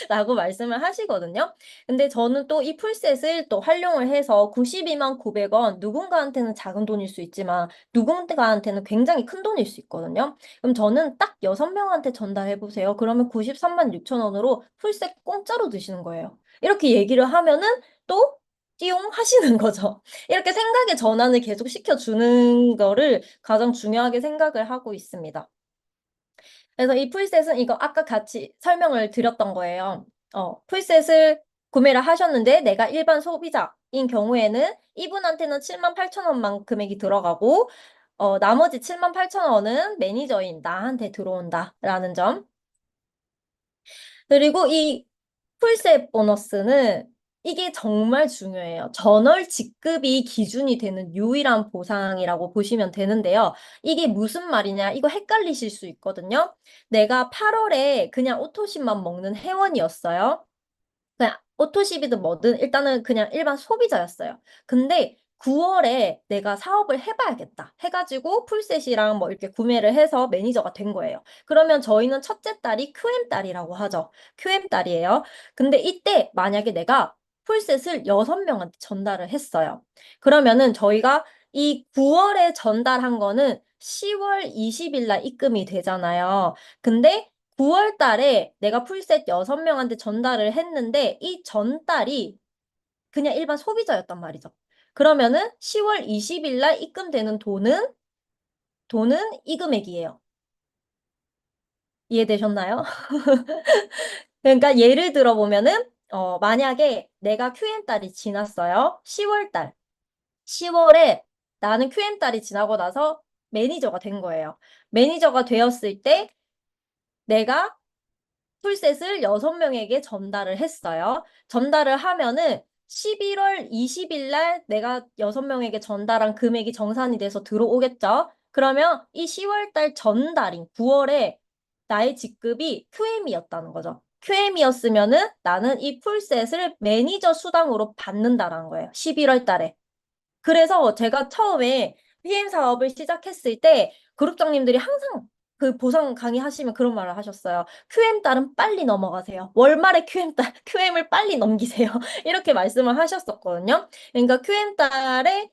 라고 말씀을 하시거든요. 근데 저는 또 이 풀셋을 또 활용을 해서 92만 900원, 누군가한테는 작은 돈일 수 있지만 누군가한테는 굉장히 큰 돈일 수 있거든요. 그럼 저는 딱 6명한테 전달해 보세요. 그러면 93만 6천 원으로 풀셋 공짜로 드시는 거예요. 이렇게 얘기를 하면은 또 띠용 하시는 거죠. 이렇게 생각의 전환을 계속 시켜주는 거를 가장 중요하게 생각을 하고 있습니다. 그래서 이 풀셋은 이거 아까 같이 설명을 드렸던 거예요. 풀셋을 구매를 하셨는데 내가 일반 소비자인 경우에는 이분한테는 7만 8천 원만 금액이 들어가고 나머지 7만 8천 원은 매니저인 나한테 들어온다라는 점. 그리고 이 풀셋 보너스는 이게 정말 중요해요. 전월 직급이 기준이 되는 유일한 보상이라고 보시면 되는데요. 이게 무슨 말이냐? 이거 헷갈리실 수 있거든요. 내가 8월에 그냥 오토십만 먹는 회원이었어요. 그냥 오토십이든 뭐든 일단은 그냥 일반 소비자였어요. 근데 9월에 내가 사업을 해봐야겠다 해가지고 풀셋이랑 뭐 이렇게 구매를 해서 매니저가 된 거예요. 그러면 저희는 첫째 딸이 QM 딸이라고 하죠. QM 딸이에요. 근데 이때 만약에 내가 풀셋을 6명한테 전달을 했어요. 그러면은 저희가 이 9월에 전달한 거는 10월 20일 날 입금이 되잖아요. 근데 9월 달에 내가 풀셋 6명한테 전달을 했는데 이 전달이 그냥 일반 소비자였단 말이죠. 그러면은 10월 20일 날 입금되는 돈은 이 금액이에요. 이해되셨나요? 그러니까 예를 들어 보면은 만약에 내가 QM 달이 지났어요. 10월 달. 10월에 나는 QM 달이 지나고 나서 매니저가 된 거예요. 매니저가 되었을 때 내가 풀셋을 6명에게 전달을 했어요. 전달을 하면은 11월 20일 날 내가 6명에게 전달한 금액이 정산이 돼서 들어오겠죠? 그러면 이 10월 달 전달인 9월에 나의 직급이 QM이었다는 거죠. QM이었으면은 나는 이 풀셋을 매니저 수당으로 받는다라는 거예요. 11월 달에. 그래서 제가 처음에 PM 사업을 시작했을 때 그룹장님들이 항상 그 보상 강의하시면 그런 말을 하셨어요. QM 달은 빨리 넘어가세요. 월말에 QM을 빨리 넘기세요. 이렇게 말씀을 하셨었거든요. 그러니까 QM달에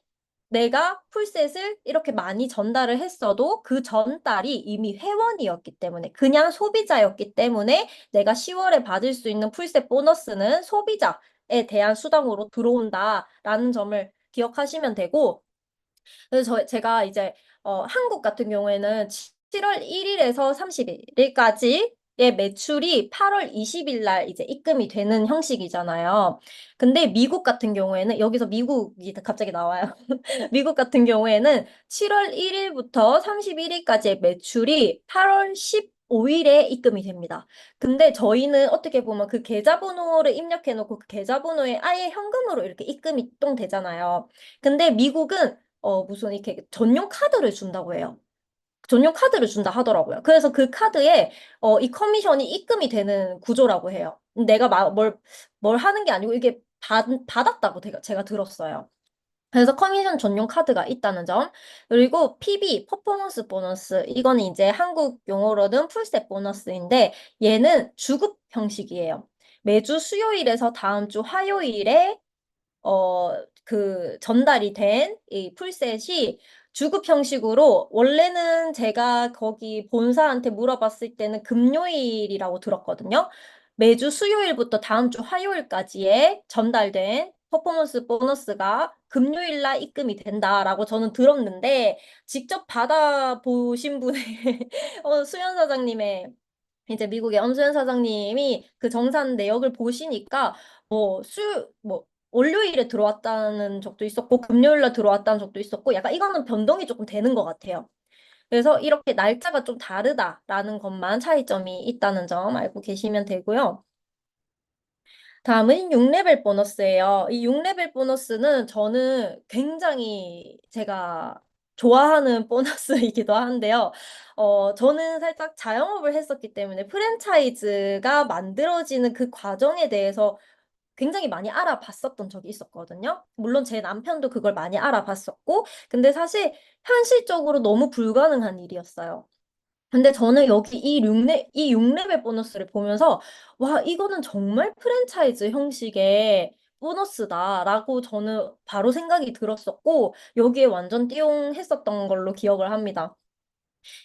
내가 풀셋을 이렇게 많이 전달을 했어도 그 전달이 이미 회원이었기 때문에 그냥 소비자였기 때문에 내가 10월에 받을 수 있는 풀셋 보너스는 소비자에 대한 수당으로 들어온다라는 점을 기억하시면 되고 그래서 제가 이제 한국 같은 경우에는 7월 1일에서 30일까지의 매출이 8월 20일 날 이제 입금이 되는 형식이잖아요. 근데 미국 같은 경우에는 여기서 미국이 갑자기 나와요. 미국 같은 경우에는 7월 1일부터 31일까지의 매출이 8월 15일에 입금이 됩니다. 근데 저희는 어떻게 보면 그 계좌번호를 입력해 놓고 그 계좌번호에 아예 현금으로 이렇게 입금이 똥 되잖아요. 근데 미국은 무슨 이렇게 전용 카드를 준다고 해요. 전용 카드를 준다 하더라고요. 그래서 그 카드에 이 커미션이 입금이 되는 구조라고 해요. 내가 뭘 하는 게 아니고 이게 받았다고 제가 들었어요. 그래서 커미션 전용 카드가 있다는 점. 그리고 PB, 퍼포먼스 보너스. 이거는 이제 한국 용어로는 풀셋 보너스인데 얘는 주급 형식이에요. 매주 수요일에서 다음 주 화요일에 전달이 된 이 풀셋이 주급 형식으로 원래는 제가 거기 본사한테 물어봤을 때는 금요일이라고 들었거든요. 매주 수요일부터 다음 주 화요일까지에 전달된 퍼포먼스 보너스가 금요일 날 입금이 된다라고 저는 들었는데 직접 받아보신 분의 수연 사장님의 이제 미국의 엄수연 사장님이 그 정산 내역을 보시니까 뭐 월요일에 들어왔다는 적도 있었고 금요일에 들어왔다는 적도 있었고 약간 이거는 변동이 조금 되는 것 같아요. 그래서 이렇게 날짜가 좀 다르다라는 것만 차이점이 있다는 점 알고 계시면 되고요. 다음은 6레벨 보너스예요. 이 6레벨 보너스는 저는 굉장히 제가 좋아하는 보너스이기도 한데요. 저는 살짝 자영업을 했었기 때문에 프랜차이즈가 만들어지는 그 과정에 대해서 굉장히 많이 알아봤었던 적이 있었거든요. 물론 제 남편도 그걸 많이 알아봤었고, 근데 사실 현실적으로 너무 불가능한 일이었어요. 근데 저는 여기 이 6레벨 보너스를 보면서, 와, 이거는 정말 프랜차이즈 형식의 보너스다라고 저는 바로 생각이 들었었고, 여기에 완전 띠용했었던 걸로 기억을 합니다.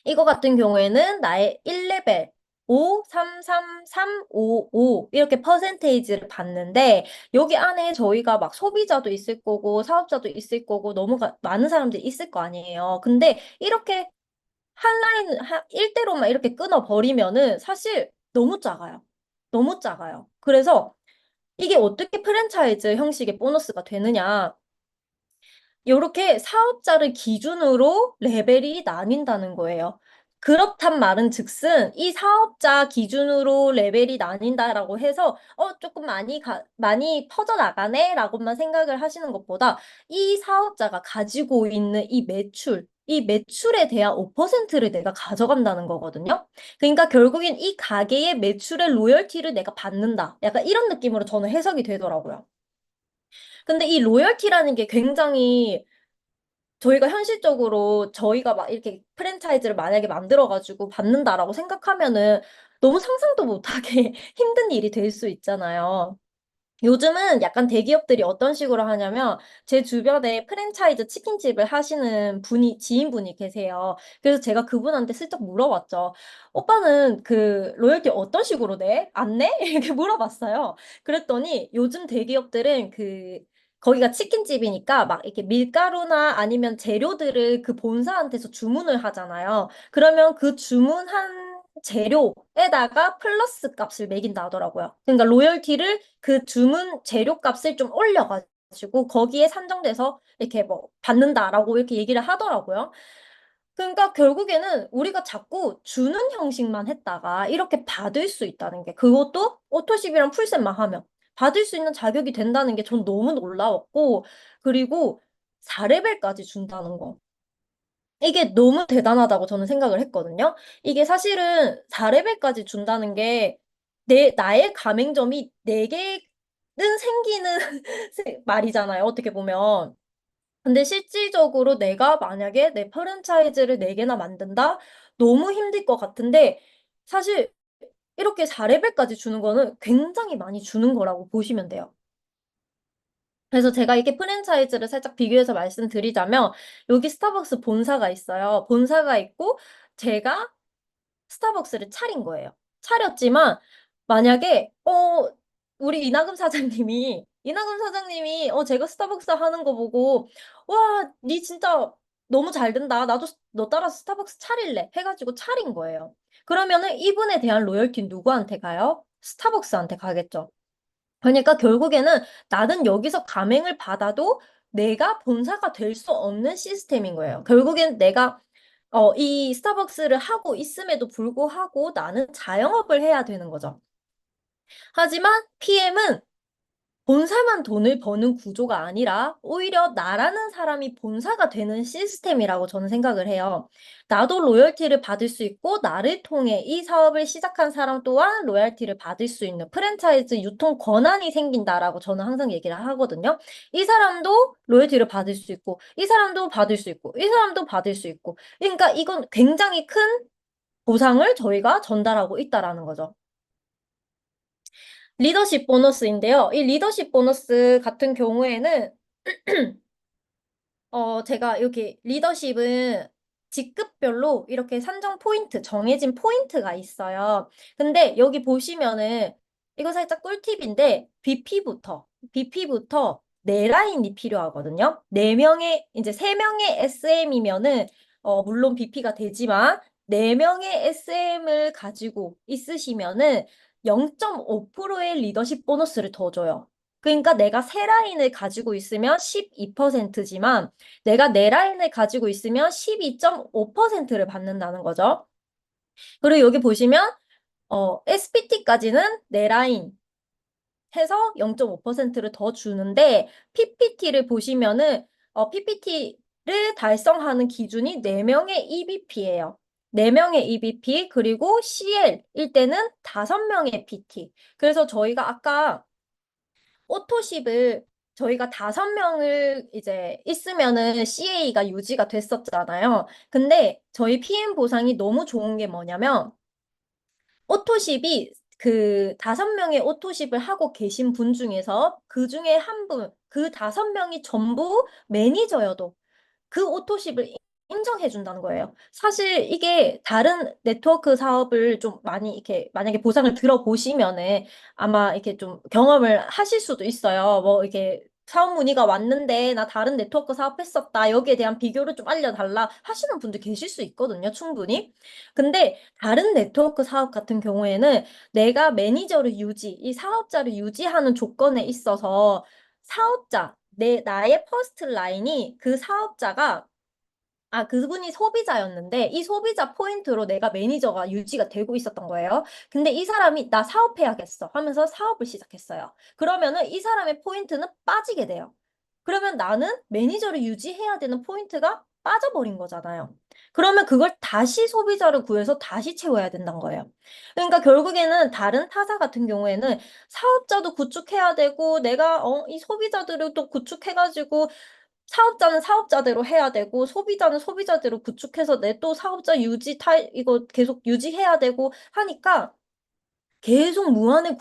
이거 같은 경우에는 나의 1레벨, 5, 3, 3, 3, 5, 5 이렇게 퍼센테이지를 받는데 여기 안에 저희가 막 소비자도 있을 거고 사업자도 있을 거고 너무 많은 사람들이 있을 거 아니에요. 근데 이렇게 한 라인, 1대로만 이렇게 끊어버리면은 사실 너무 작아요. 너무 작아요. 그래서 이게 어떻게 프랜차이즈 형식의 보너스가 되느냐. 요렇게 사업자를 기준으로 레벨이 나뉜다는 거예요. 그렇단 말은 즉슨 이 사업자 기준으로 레벨이 나뉜다라고 해서 조금 많이 퍼져나가네 라고만 생각을 하시는 것보다 이 사업자가 가지고 있는 이 매출에 대한 5%를 내가 가져간다는 거거든요. 그러니까 결국엔 이 가게의 매출의 로열티를 내가 받는다. 약간 이런 느낌으로 저는 해석이 되더라고요. 근데 이 로열티라는 게 굉장히 저희가 현실적으로 저희가 막 이렇게 프랜차이즈를 만약에 만들어가지고 받는다라고 생각하면은 너무 상상도 못하게 힘든 일이 될 수 있잖아요. 요즘은 약간 대기업들이 어떤 식으로 하냐면 제 주변에 프랜차이즈 치킨집을 하시는 지인분이 계세요. 그래서 제가 그분한테 슬쩍 물어봤죠. 오빠는 그 로열티 어떤 식으로 내? 안 내? 이렇게 물어봤어요. 그랬더니 요즘 대기업들은 거기가 치킨집이니까 막 이렇게 밀가루나 아니면 재료들을 그 본사한테서 주문을 하잖아요. 그러면 그 주문한 재료에다가 플러스 값을 매긴다 하더라고요. 그러니까 로열티를 그 주문 재료 값을 좀 올려가지고 거기에 산정돼서 이렇게 뭐 받는다라고 이렇게 얘기를 하더라고요. 그러니까 결국에는 우리가 자꾸 주는 형식만 했다가 이렇게 받을 수 있다는 게 그것도 오토십이랑 풀셋만 하면 받을 수 있는 자격이 된다는 게 전 너무 놀라웠고 그리고 4레벨까지 준다는 거. 이게 너무 대단하다고 저는 생각을 했거든요. 이게 사실은 4레벨까지 준다는 게 나의 가맹점이 4개는 생기는 말이잖아요. 어떻게 보면. 근데 실질적으로 내가 만약에 내 프랜차이즈를 4개나 만든다? 너무 힘들 것 같은데 사실 이렇게 4레벨까지 주는 거는 굉장히 많이 주는 거라고 보시면 돼요. 그래서 제가 이렇게 프랜차이즈를 살짝 비교해서 말씀드리자면 여기 스타벅스 본사가 있어요. 본사가 있고 제가 스타벅스를 차린 거예요. 차렸지만 만약에 우리 이나금 사장님이 제가 스타벅스 하는 거 보고 와, 니 진짜 너무 잘 된다. 나도 너 따라서 스타벅스 차릴래. 해가지고 차린 거예요. 그러면은 이분에 대한 로열티 누구한테 가요? 스타벅스한테 가겠죠. 그러니까 결국에는 나는 여기서 감행을 받아도 내가 본사가 될 수 없는 시스템인 거예요. 결국엔 내가 이 스타벅스를 하고 있음에도 불구하고 나는 자영업을 해야 되는 거죠. 하지만 PM은 본사만 돈을 버는 구조가 아니라 오히려 나라는 사람이 본사가 되는 시스템이라고 저는 생각을 해요. 나도 로열티를 받을 수 있고 나를 통해 이 사업을 시작한 사람 또한 로열티를 받을 수 있는 프랜차이즈 유통 권한이 생긴다라고 저는 항상 얘기를 하거든요. 이 사람도 로열티를 받을 수 있고 이 사람도 받을 수 있고 이 사람도 받을 수 있고 그러니까 이건 굉장히 큰 보상을 저희가 전달하고 있다라는 거죠. 리더십 보너스인데요. 이 리더십 보너스 같은 경우에는 제가 여기 리더십은 직급별로 이렇게 정해진 포인트가 있어요. 근데 여기 보시면은 이거 살짝 꿀팁인데, BP부터 네 라인이 필요하거든요. 이제 세 명의 SM이면은, 물론 BP가 되지만, 네 명의 SM을 가지고 있으시면은 0.5%의 리더십 보너스를 더 줘요. 그러니까 내가 세 라인을 가지고 있으면 12%지만, 내가 네 라인을 가지고 있으면 12.5%를 받는다는 거죠. 그리고 여기 보시면, SPT까지는 네 라인 해서 0.5%를 더 주는데, PPT를 보시면은, PPT를 달성하는 기준이 4명의 EBP예요. 4명의 EBP, 그리고 CL일 때는 5명의 PT. 그래서 저희가 아까 오토십을 저희가 5명을 이제 있으면은 CA가 유지가 됐었잖아요. 근데 저희 PM 보상이 너무 좋은 게 뭐냐면, 오토십이 그 5명의 오토십을 하고 계신 분 중에서 그 중에 한 분, 그 5명이 전부 매니저여도 그 오토십을 인정해 준다는 거예요. 사실 이게 다른 네트워크 사업을 좀 많이 이렇게 만약에 보상을 들어보시면은 아마 이렇게 좀 경험을 하실 수도 있어요. 뭐 이렇게 사업 문의가 왔는데 나 다른 네트워크 사업했었다. 여기에 대한 비교를 좀 알려달라 하시는 분들 계실 수 있거든요. 충분히. 근데 다른 네트워크 사업 같은 경우에는 내가 매니저를 이 사업자를 유지하는 조건에 있어서 나의 퍼스트 라인이 그 사업자가 그분이 소비자였는데, 이 소비자 포인트로 내가 매니저가 유지가 되고 있었던 거예요. 근데 이 사람이 나 사업해야겠어 하면서 사업을 시작했어요. 그러면은 이 사람의 포인트는 빠지게 돼요. 그러면 나는 매니저를 유지해야 되는 포인트가 빠져버린 거잖아요. 그러면 그걸 다시 소비자를 구해서 다시 채워야 된다는 거예요. 그러니까 결국에는 다른 타사 같은 경우에는 사업자도 구축해야 되고, 내가 이 소비자들을 또 구축해가지고 사업자는 사업자대로 해야 되고, 소비자는 소비자대로 구축해서 내 또 사업자 이거 계속 유지해야 되고 하니까 계속 무한의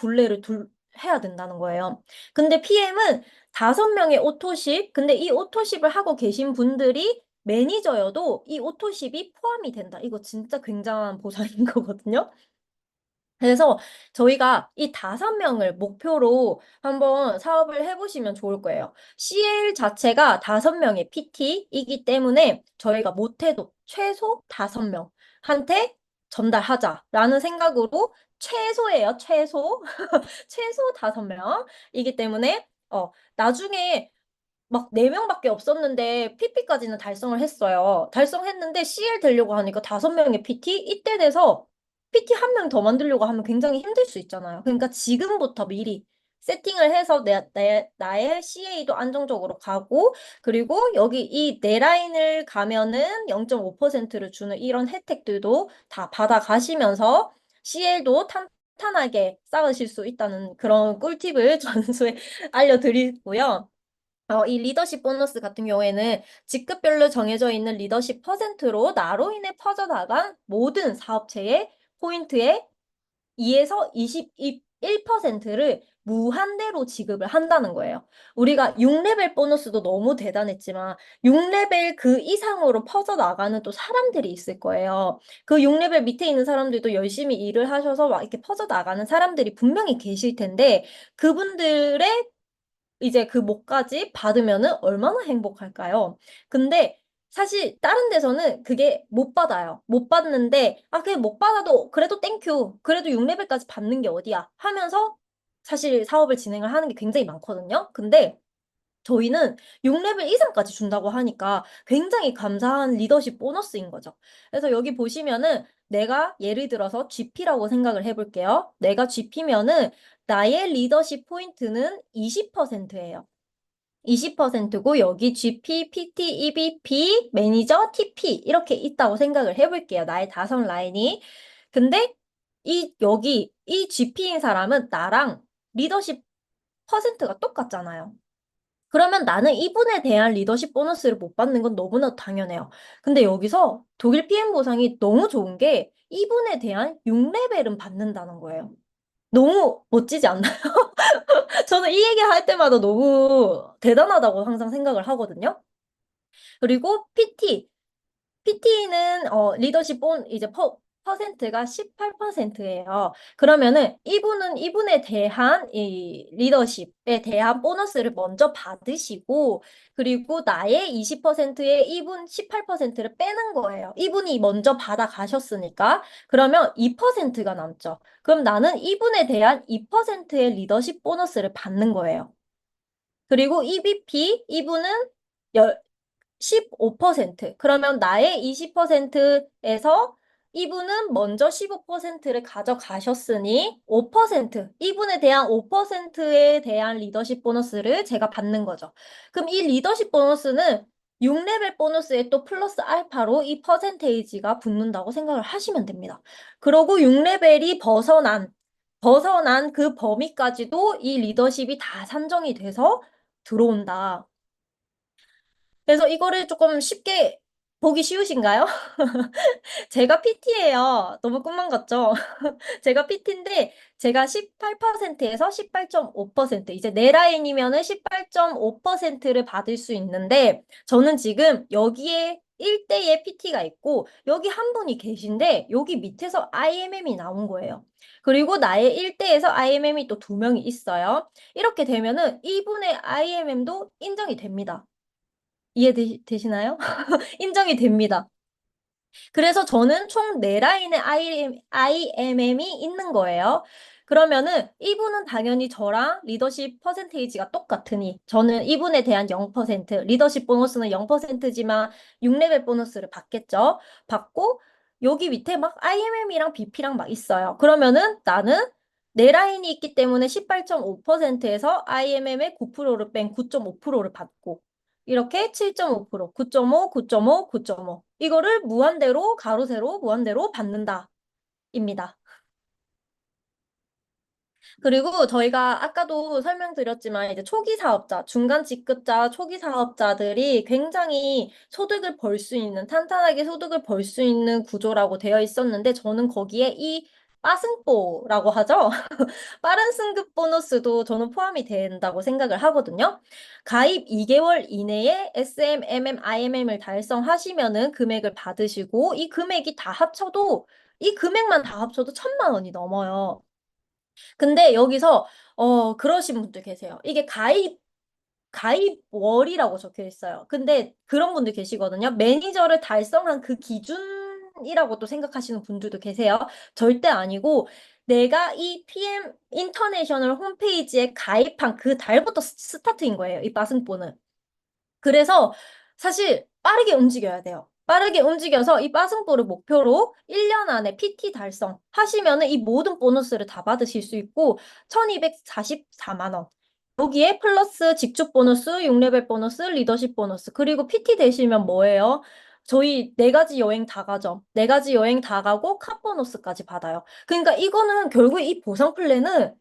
해야 된다는 거예요. 근데 PM은 5명의 오토십, 근데 이 오토십을 하고 계신 분들이 매니저여도 이 오토십이 포함이 된다. 이거 진짜 굉장한 보상인 거거든요. 그래서 저희가 이 5명을 목표로 한번 사업을 해보시면 좋을 거예요. CL 자체가 5명의 PT이기 때문에 저희가 못해도 최소 5명한테 전달하자라는 생각으로 최소예요, 최소. 최소 5명이기 때문에, 나중에 막 4명밖에 없었는데 PP까지는 달성을 했어요. 달성했는데 CL 되려고 하니까 5명의 PT? 이때 돼서 PT 한 명 더 만들려고 하면 굉장히 힘들 수 있잖아요. 그러니까 지금부터 미리 세팅을 해서 나의 CA도 안정적으로 가고, 그리고 여기 이 네 라인을 가면은 0.5%를 주는 이런 혜택들도 다 받아가시면서 CL도 탄탄하게 쌓으실 수 있다는 그런 꿀팁을 전수에 알려드리고요. 이 리더십 보너스 같은 경우에는 직급별로 정해져 있는 리더십 퍼센트로 나로 인해 퍼져나간 모든 사업체의 포인트의 2에서 21%를 무한대로 지급을 한다는 거예요. 우리가 6레벨 보너스도 너무 대단했지만 6레벨 그 이상으로 퍼져나가는 또 사람들이 있을 거예요. 그 6레벨 밑에 있는 사람들도 열심히 일을 하셔서 막 이렇게 퍼져나가는 사람들이 분명히 계실 텐데, 그분들의 이제 그 목까지 받으면은 얼마나 행복할까요? 근데 사실 다른 데서는 그게 못 받아요. 못 받는데, 그게 못 받아도 그래도 땡큐. 그래도 6레벨까지 받는 게 어디야? 하면서 사실 사업을 진행을 하는 게 굉장히 많거든요. 근데 저희는 6레벨 이상까지 준다고 하니까 굉장히 감사한 리더십 보너스인 거죠. 그래서 여기 보시면은 내가 예를 들어서 GP라고 생각을 해볼게요. 내가 GP면은 나의 리더십 포인트는 20%예요. 20%고 여기 GP, PT, EBP, 매니저, TP 이렇게 있다고 생각을 해볼게요. 나의 5라인이. 근데 여기 이 GP인 사람은 나랑 리더십 퍼센트가 똑같잖아요. 그러면 나는 이분에 대한 리더십 보너스를 못 받는 건 너무나 당연해요. 근데 여기서 독일 PM 보상이 너무 좋은 게 이분에 대한 6레벨은 받는다는 거예요. 너무 멋지지 않나요? 저는 이 얘기 할 때마다 너무 대단하다고 항상 생각을 하거든요. 그리고 PT는 리더십 퍼센트가 18%예요. 그러면은 이분은 이분에 대한 이 리더십에 대한 보너스를 먼저 받으시고, 그리고 나의 20%에 이분 18%를 빼는 거예요. 이분이 먼저 받아가셨으니까. 그러면 2%가 남죠. 그럼 나는 이분에 대한 2%의 리더십 보너스를 받는 거예요. 그리고 EBP, 이분은 15%. 그러면 나의 20%에서 이분은 먼저 15%를 가져가셨으니 5%. 이분에 대한 5%에 대한 리더십 보너스를 제가 받는 거죠. 그럼 이 리더십 보너스는 6레벨 보너스에 또 플러스 알파로 이 퍼센테이지가 붙는다고 생각을 하시면 됩니다. 그러고 6레벨이 벗어난 그 범위까지도 이 리더십이 다 산정이 돼서 들어온다. 그래서 이거를 조금 쉽게 보기 쉬우신가요? 제가 PT예요. 너무 꿈만 같죠? 제가 PT인데 제가 18%에서 18.5%, 이제 내 라인이면은 18.5%를 받을 수 있는데 저는 지금 여기에 1대의 PT가 있고 여기 한 분이 계신데 여기 밑에서 IMM이 나온 거예요. 그리고 나의 1대에서 IMM이 또 두 명이 있어요. 이렇게 되면은 이분의 IMM도 인정이 됩니다. 이해되시나요? 인정이 됩니다. 그래서 저는 총 4라인의 IMM이 있는 거예요. 그러면은 이분은 당연히 저랑 리더십 퍼센테이지가 똑같으니 저는 이분에 대한 0%, 리더십 보너스는 0%지만 6레벨 보너스를 받겠죠. 받고 여기 밑에 막 IMM이랑 BP랑 막 있어요. 그러면은 나는 4라인이 있기 때문에 18.5%에서 IMM의 9%를 뺀 9.5%를 받고 이렇게 7.5%, 9.5, 9.5, 9.5. 이거를 무한대로, 가로, 세로, 무한대로 받는다. 입니다. 그리고 저희가 아까도 설명드렸지만 이제 초기 사업자, 중간 직급자, 초기 사업자들이 굉장히 소득을 벌 수 있는, 탄탄하게 소득을 벌 수 있는 구조라고 되어 있었는데 저는 거기에 이 빠승뽀라고 하죠? 빠른 승급 보너스도 저는 포함이 된다고 생각을 하거든요. 가입 2개월 이내에 SM, MM, IMM을 달성하시면은 금액을 받으시고 이 금액이 다 합쳐도 이 금액만 다 합쳐도 1,000만 원이 넘어요. 근데 여기서 그러신 분들 계세요. 이게 가입월이라고 적혀 있어요. 근데 그런 분들 계시거든요. 매니저를 달성한 그 기준이라고 또 생각하시는 분들도 계세요. 절대 아니고 내가 이 PM 인터내셔널 홈페이지에 가입한 그 달부터 스타트인 거예요. 이 빠승포는. 그래서 사실 빠르게 움직여야 돼요. 빠르게 움직여서 이 빠승포를 목표로 1년 안에 PT 달성 하시면은 이 모든 보너스를 다 받으실 수 있고 1,244만 원. 여기에 플러스 직접 보너스, 6레벨 보너스, 리더십 보너스, 그리고 PT 되시면 뭐예요? 저희 4가지 여행 다 가죠. 4가지 여행 다 가고 카 보너스까지 받아요. 그러니까 이거는 결국 이 보상 플랜은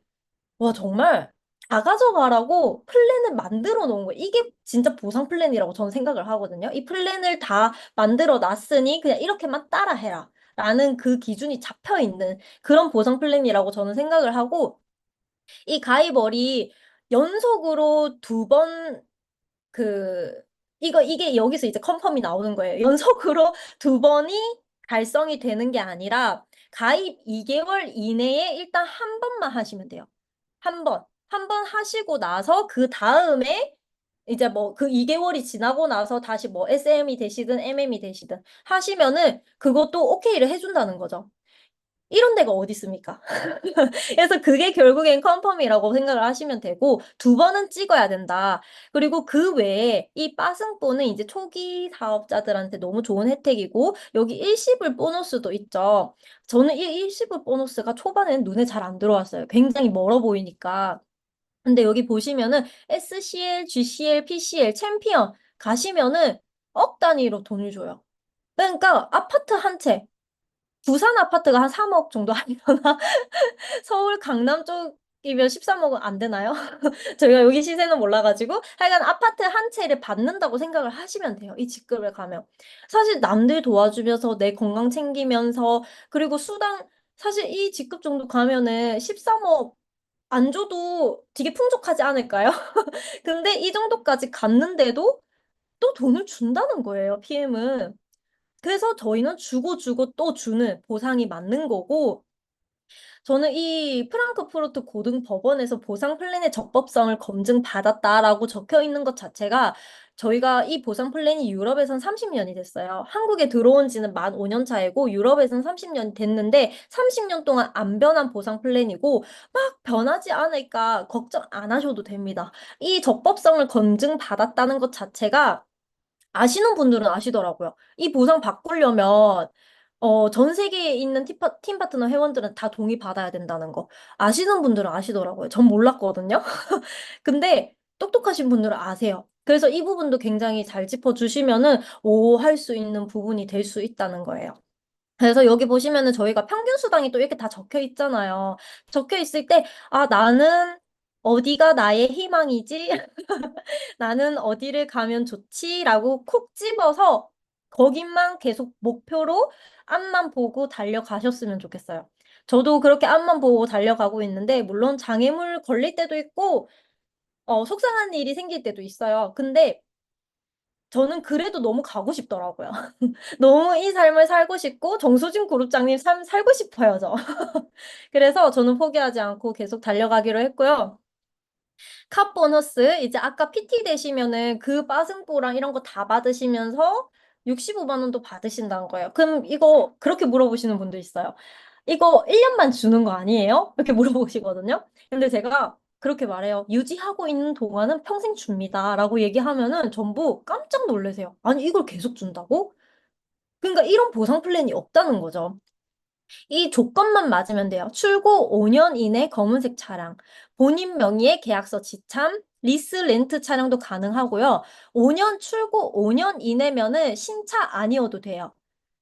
와, 정말 다 가져가라고 플랜을 만들어 놓은 거예요. 이게 진짜 보상 플랜이라고 저는 생각을 하거든요. 이 플랜을 다 만들어 놨으니 그냥 이렇게만 따라 해라. 라는 그 기준이 잡혀 있는 그런 보상 플랜이라고 저는 생각을 하고, 이 가입월이 연속으로 두 번, 그, 이게 여기서 이제 컨펌이 나오는 거예요. 연속으로 두 번이 달성이 되는 게 아니라, 가입 2개월 이내에 일단 한 번만 하시면 돼요. 한 번. 한 번 하시고 나서 그 다음에 이제 뭐 그 2개월이 지나고 나서 다시 뭐 SM이 되시든 MM이 되시든 하시면은 그것도 오케이를 해준다는 거죠. 이런 데가 어디 있습니까? 그래서 그게 결국엔 컨펌이라고 생각을 하시면 되고, 2번은 찍어야 된다. 그리고 그 외에 이 빠승뽀는 이제 초기 사업자들한테 너무 좋은 혜택이고, 여기 일시불 보너스도 있죠. 저는 이 일시불 보너스가 초반에는 눈에 잘 안 들어왔어요. 굉장히 멀어 보이니까. 근데 여기 보시면은 SCL, GCL, PCL, 챔피언 가시면은 억 단위로 돈을 줘요. 그러니까 아파트 한 채, 부산 아파트가 한 3억 정도 하려나? 서울 강남 쪽이면 13억은 안 되나요? 저희가 여기 시세는 몰라가지고 하여간 아파트 한 채를 받는다고 생각을 하시면 돼요. 이 직급을 가면. 사실 남들 도와주면서 내 건강 챙기면서 그리고 수당 사실 이 직급 정도 가면은 13억 안 줘도 되게 풍족하지 않을까요? 근데 이 정도까지 갔는데도 또 돈을 준다는 거예요, PM은. 그래서 저희는 주고 주고 또 주는 보상이 맞는 거고, 저는 이 프랑크푸르트 고등법원에서 보상 플랜의 적법성을 검증받았다라고 적혀 있는 것 자체가 저희가 이 보상 플랜이 유럽에선 30년이 됐어요. 한국에 들어온 지는 만 5년 차이고 유럽에선 30년이 됐는데 30년 동안 안 변한 보상 플랜이고 막 변하지 않을까 걱정 안 하셔도 됩니다. 이 적법성을 검증받았다는 것 자체가 아시는 분들은 아시더라고요. 이 보상 바꾸려면 전 세계에 있는 팀 파트너 회원들은 다 동의받아야 된다는 거. 아시는 분들은 아시더라고요. 전 몰랐거든요. 근데 똑똑하신 분들은 아세요. 그래서 이 부분도 굉장히 잘 짚어주시면은 오, 할 수 있는 부분이 될 수 있다는 거예요. 그래서 여기 보시면은 저희가 평균 수당이 또 이렇게 다 적혀 있잖아요. 적혀 있을 때, 아, 나는 어디가 나의 희망이지? 나는 어디를 가면 좋지? 라고 콕 집어서 거기만 계속 목표로 앞만 보고 달려가셨으면 좋겠어요. 저도 그렇게 앞만 보고 달려가고 있는데, 물론 장애물 걸릴 때도 있고, 속상한 일이 생길 때도 있어요. 근데 저는 그래도 너무 가고 싶더라고요. 너무 이 삶을 살고 싶고, 정수진 그룹장님 삶 살고 싶어요, 저. 그래서 저는 포기하지 않고 계속 달려가기로 했고요. 카 보너스 이제 아까 PT 되시면은 그 빠승보랑 이런 거 다 받으시면서 65만 원도 받으신다는 거예요. 그럼 이거 그렇게 물어보시는 분도 있어요. 이거 1년만 주는 거 아니에요? 이렇게 물어보시거든요. 근데 제가 그렇게 말해요. 유지하고 있는 동안은 평생 줍니다. 라고 얘기하면은 전부 깜짝 놀라세요. 아니, 이걸 계속 준다고? 그러니까 이런 보상 플랜이 없다는 거죠. 이 조건만 맞으면 돼요. 출고 5년 이내 검은색 차량, 본인 명의의 계약서 지참, 리스 렌트 차량도 가능하고요. 5년 출고 5년 이내면은 신차 아니어도 돼요.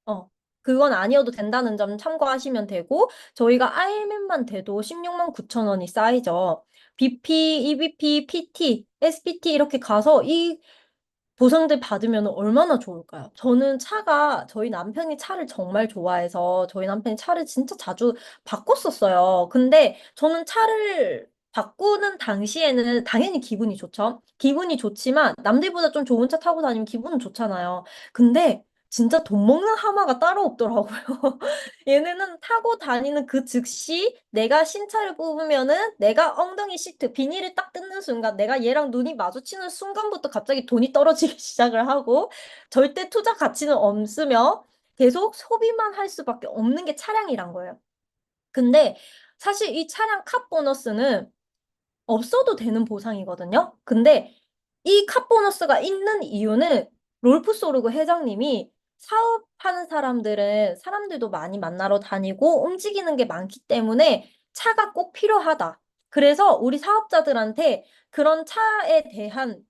어, 그건 아니어도 된다는 점 참고하시면 되고, 저희가 아이엠만 돼도 16만 9천 원이 쌓이죠. BP, EBP, PT, SPT 이렇게 가서 이 보상들 받으면 얼마나 좋을까요? 저는 차가, 저희 남편이 차를 정말 좋아해서 저희 남편이 차를 진짜 자주 바꿨었어요. 근데 저는 차를 바꾸는 당시에는 당연히 기분이 좋죠. 기분이 좋지만 남들보다 좀 좋은 차 타고 다니면 기분은 좋잖아요. 근데 진짜 돈 먹는 하마가 따로 없더라고요. 얘네는 타고 다니는 그 즉시 내가 신차를 뽑으면은 내가 엉덩이 시트 비닐을 딱 뜯는 순간 내가 얘랑 눈이 마주치는 순간부터 갑자기 돈이 떨어지기 시작을 하고 절대 투자 가치는 없으며 계속 소비만 할 수밖에 없는 게 차량이란 거예요. 근데 사실 이 차량 카 보너스는 없어도 되는 보상이거든요. 근데 이 카 보너스가 있는 이유는 롤프 소르그 회장님이 사업하는 사람들도 많이 만나러 다니고 움직이는 게 많기 때문에 차가 꼭 필요하다. 그래서 우리 사업자들한테 그런 차에 대한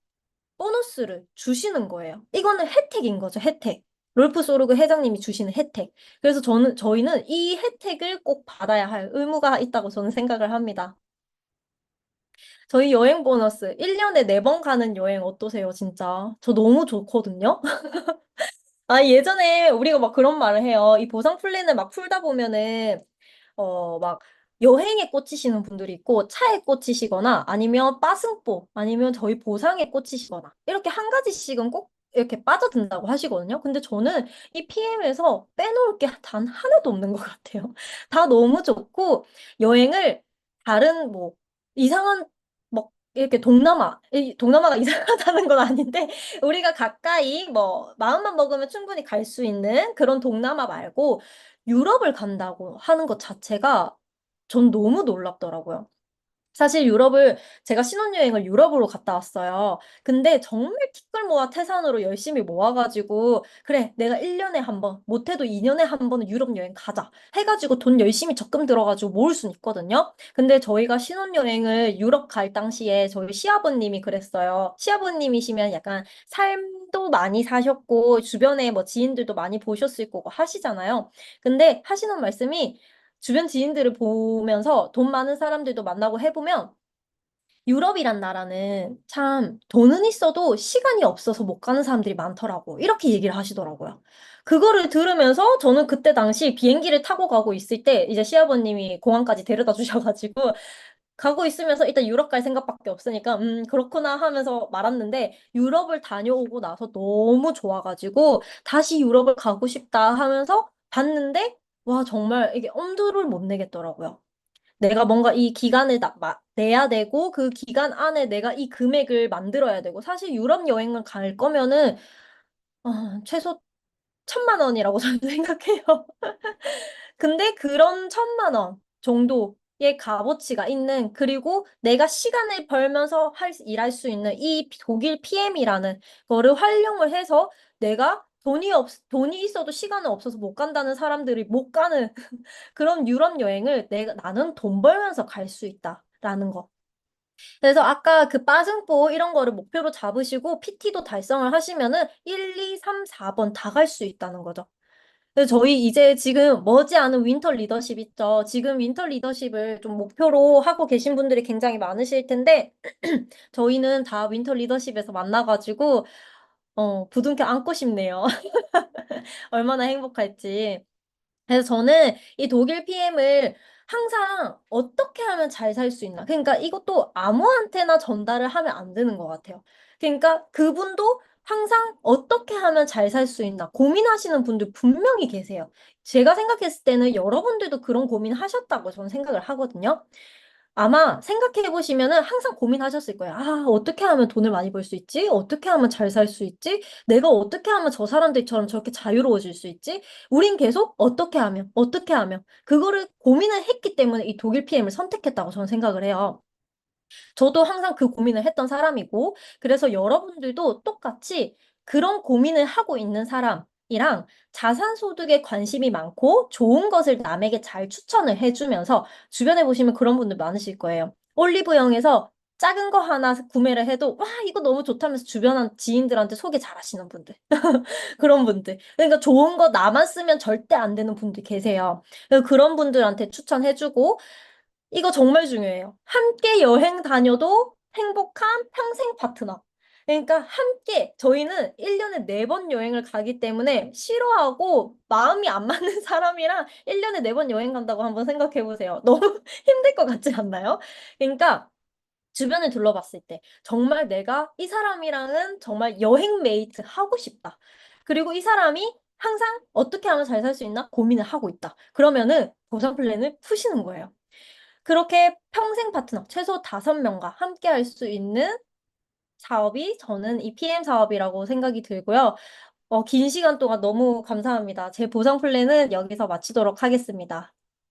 보너스를 주시는 거예요. 이거는 혜택인 거죠, 혜택. 롤프 소르그 회장님이 주시는 혜택. 그래서 저희는 이 혜택을 꼭 받아야 할 의무가 있다고 저는 생각을 합니다. 저희 여행 보너스 1년에 4번 가는 여행 어떠세요, 진짜? 저 너무 좋거든요? 아, 예전에 우리가 막 그런 말을 해요. 이 보상 플랜을 막 풀다 보면은, 막 여행에 꽂히시는 분들이 있고, 차에 꽂히시거나, 아니면 빠승뽀, 아니면 저희 보상에 꽂히시거나, 이렇게 한 가지씩은 꼭 이렇게 빠져든다고 하시거든요. 근데 저는 이 PM에서 빼놓을 게 단 하나도 없는 것 같아요. 다 너무 좋고, 여행을 다른 뭐, 이상한, 뭐, 이렇게 동남아가 이상하다는 건 아닌데, 우리가 가까이 뭐 마음만 먹으면 충분히 갈 수 있는 그런 동남아 말고 유럽을 간다고 하는 것 자체가 전 너무 놀랍더라고요. 사실 유럽을 제가 신혼여행을 유럽으로 갔다 왔어요. 근데 정말 티끌모아 태산으로 열심히 모아가지고 그래 내가 1년에 한 번, 못해도 2년에 한 번은 유럽 여행 가자 해가지고 돈 열심히 적금 들어가지고 모을 순 있거든요. 근데 저희가 신혼여행을 유럽 갈 당시에 저희 시아버님이 그랬어요. 시아버님이시면 약간 삶도 많이 사셨고 주변에 뭐 지인들도 많이 보셨을 거고 하시잖아요. 근데 하시는 말씀이 주변 지인들을 보면서 돈 많은 사람들도 만나고 해보면 유럽이란 나라는 참 돈은 있어도 시간이 없어서 못 가는 사람들이 많더라고. 이렇게 얘기를 하시더라고요. 그거를 들으면서 저는 그때 당시 비행기를 타고 가고 있을 때 이제 시아버님이 공항까지 데려다 주셔가지고 가고 있으면서 일단 유럽 갈 생각밖에 없으니까, 그렇구나 하면서 말았는데, 유럽을 다녀오고 나서 너무 좋아가지고, 다시 유럽을 가고 싶다 하면서 봤는데, 와, 정말 이게 엄두를 못 내겠더라고요. 내가 뭔가 이 기간을 내야 되고, 그 기간 안에 내가 이 금액을 만들어야 되고, 사실 유럽 여행을 갈 거면은, 최소 1,000만 원이라고 저는 생각해요. 근데 그런 1,000만 원 정도의 값어치가 있는, 그리고 내가 시간을 벌면서 일할 수 있는 이 독일 PM이라는 거를 활용을 해서 내가 돈이 있어도 시간은 없어서 못 간다는 사람들이 못 가는 그런 유럽 여행을 나는 돈 벌면서 갈 수 있다라는 거. 그래서 아까 그 빠승포 이런 거를 목표로 잡으시고 PT도 달성을 하시면은 1, 2, 3, 4번 다 갈 수 있다는 거죠. 그래서 저희 이제 지금 머지않은 윈터 리더십 있죠. 지금 윈터 리더십을 좀 목표로 하고 계신 분들이 굉장히 많으실 텐데, 저희는 다 윈터 리더십에서 만나가지고, 부둥켜 안고 싶네요. 얼마나 행복할지. 그래서 저는 이 독일 PM을 항상 어떻게 하면 잘 살 수 있나. 그러니까 이것도 아무한테나 전달을 하면 안 되는 것 같아요. 그러니까 그분도 항상 어떻게 하면 잘 살 수 있나 고민하시는 분들 분명히 계세요. 제가 생각했을 때는 여러분들도 그런 고민하셨다고 저는 생각을 하거든요. 아마 생각해 보시면은 항상 고민하셨을 거예요. 아, 어떻게 하면 돈을 많이 벌 수 있지? 어떻게 하면 잘 살 수 있지? 내가 어떻게 하면 저 사람들처럼 저렇게 자유로워질 수 있지? 우린 계속 어떻게 하면 그거를 고민을 했기 때문에 이 독일 PM을 선택했다고 저는 생각을 해요. 저도 항상 그 고민을 했던 사람이고, 그래서 여러분들도 똑같이 그런 고민을 하고 있는 사람이랑 자산소득에 관심이 많고 좋은 것을 남에게 잘 추천을 해주면서 주변에 보시면 그런 분들 많으실 거예요. 올리브영에서 작은 거 하나 구매를 해도 와, 이거 너무 좋다면서 주변 지인들한테 소개 잘 하시는 분들. 그런 분들. 그러니까 좋은 거 나만 쓰면 절대 안 되는 분들 계세요. 그래서 그런 분들한테 추천해주고 이거 정말 중요해요. 함께 여행 다녀도 행복한 평생 파트너. 그러니까 함께 저희는 1년에 4번 여행을 가기 때문에 싫어하고 마음이 안 맞는 사람이랑 1년에 4번 여행 간다고 한번 생각해 보세요. 너무 힘들 것 같지 않나요? 그러니까 주변을 둘러봤을 때 정말 내가 이 사람이랑은 정말 여행 메이트 하고 싶다. 그리고 이 사람이 항상 어떻게 하면 잘 살 수 있나 고민을 하고 있다. 그러면은 보상 플랜을 푸시는 거예요. 그렇게 평생 파트너, 최소 5명과 함께 할 수 있는 사업이 저는 이 PM 사업이라고 생각이 들고요. 긴 시간 동안 너무 감사합니다. 제 보상 플랜은 여기서 마치도록 하겠습니다.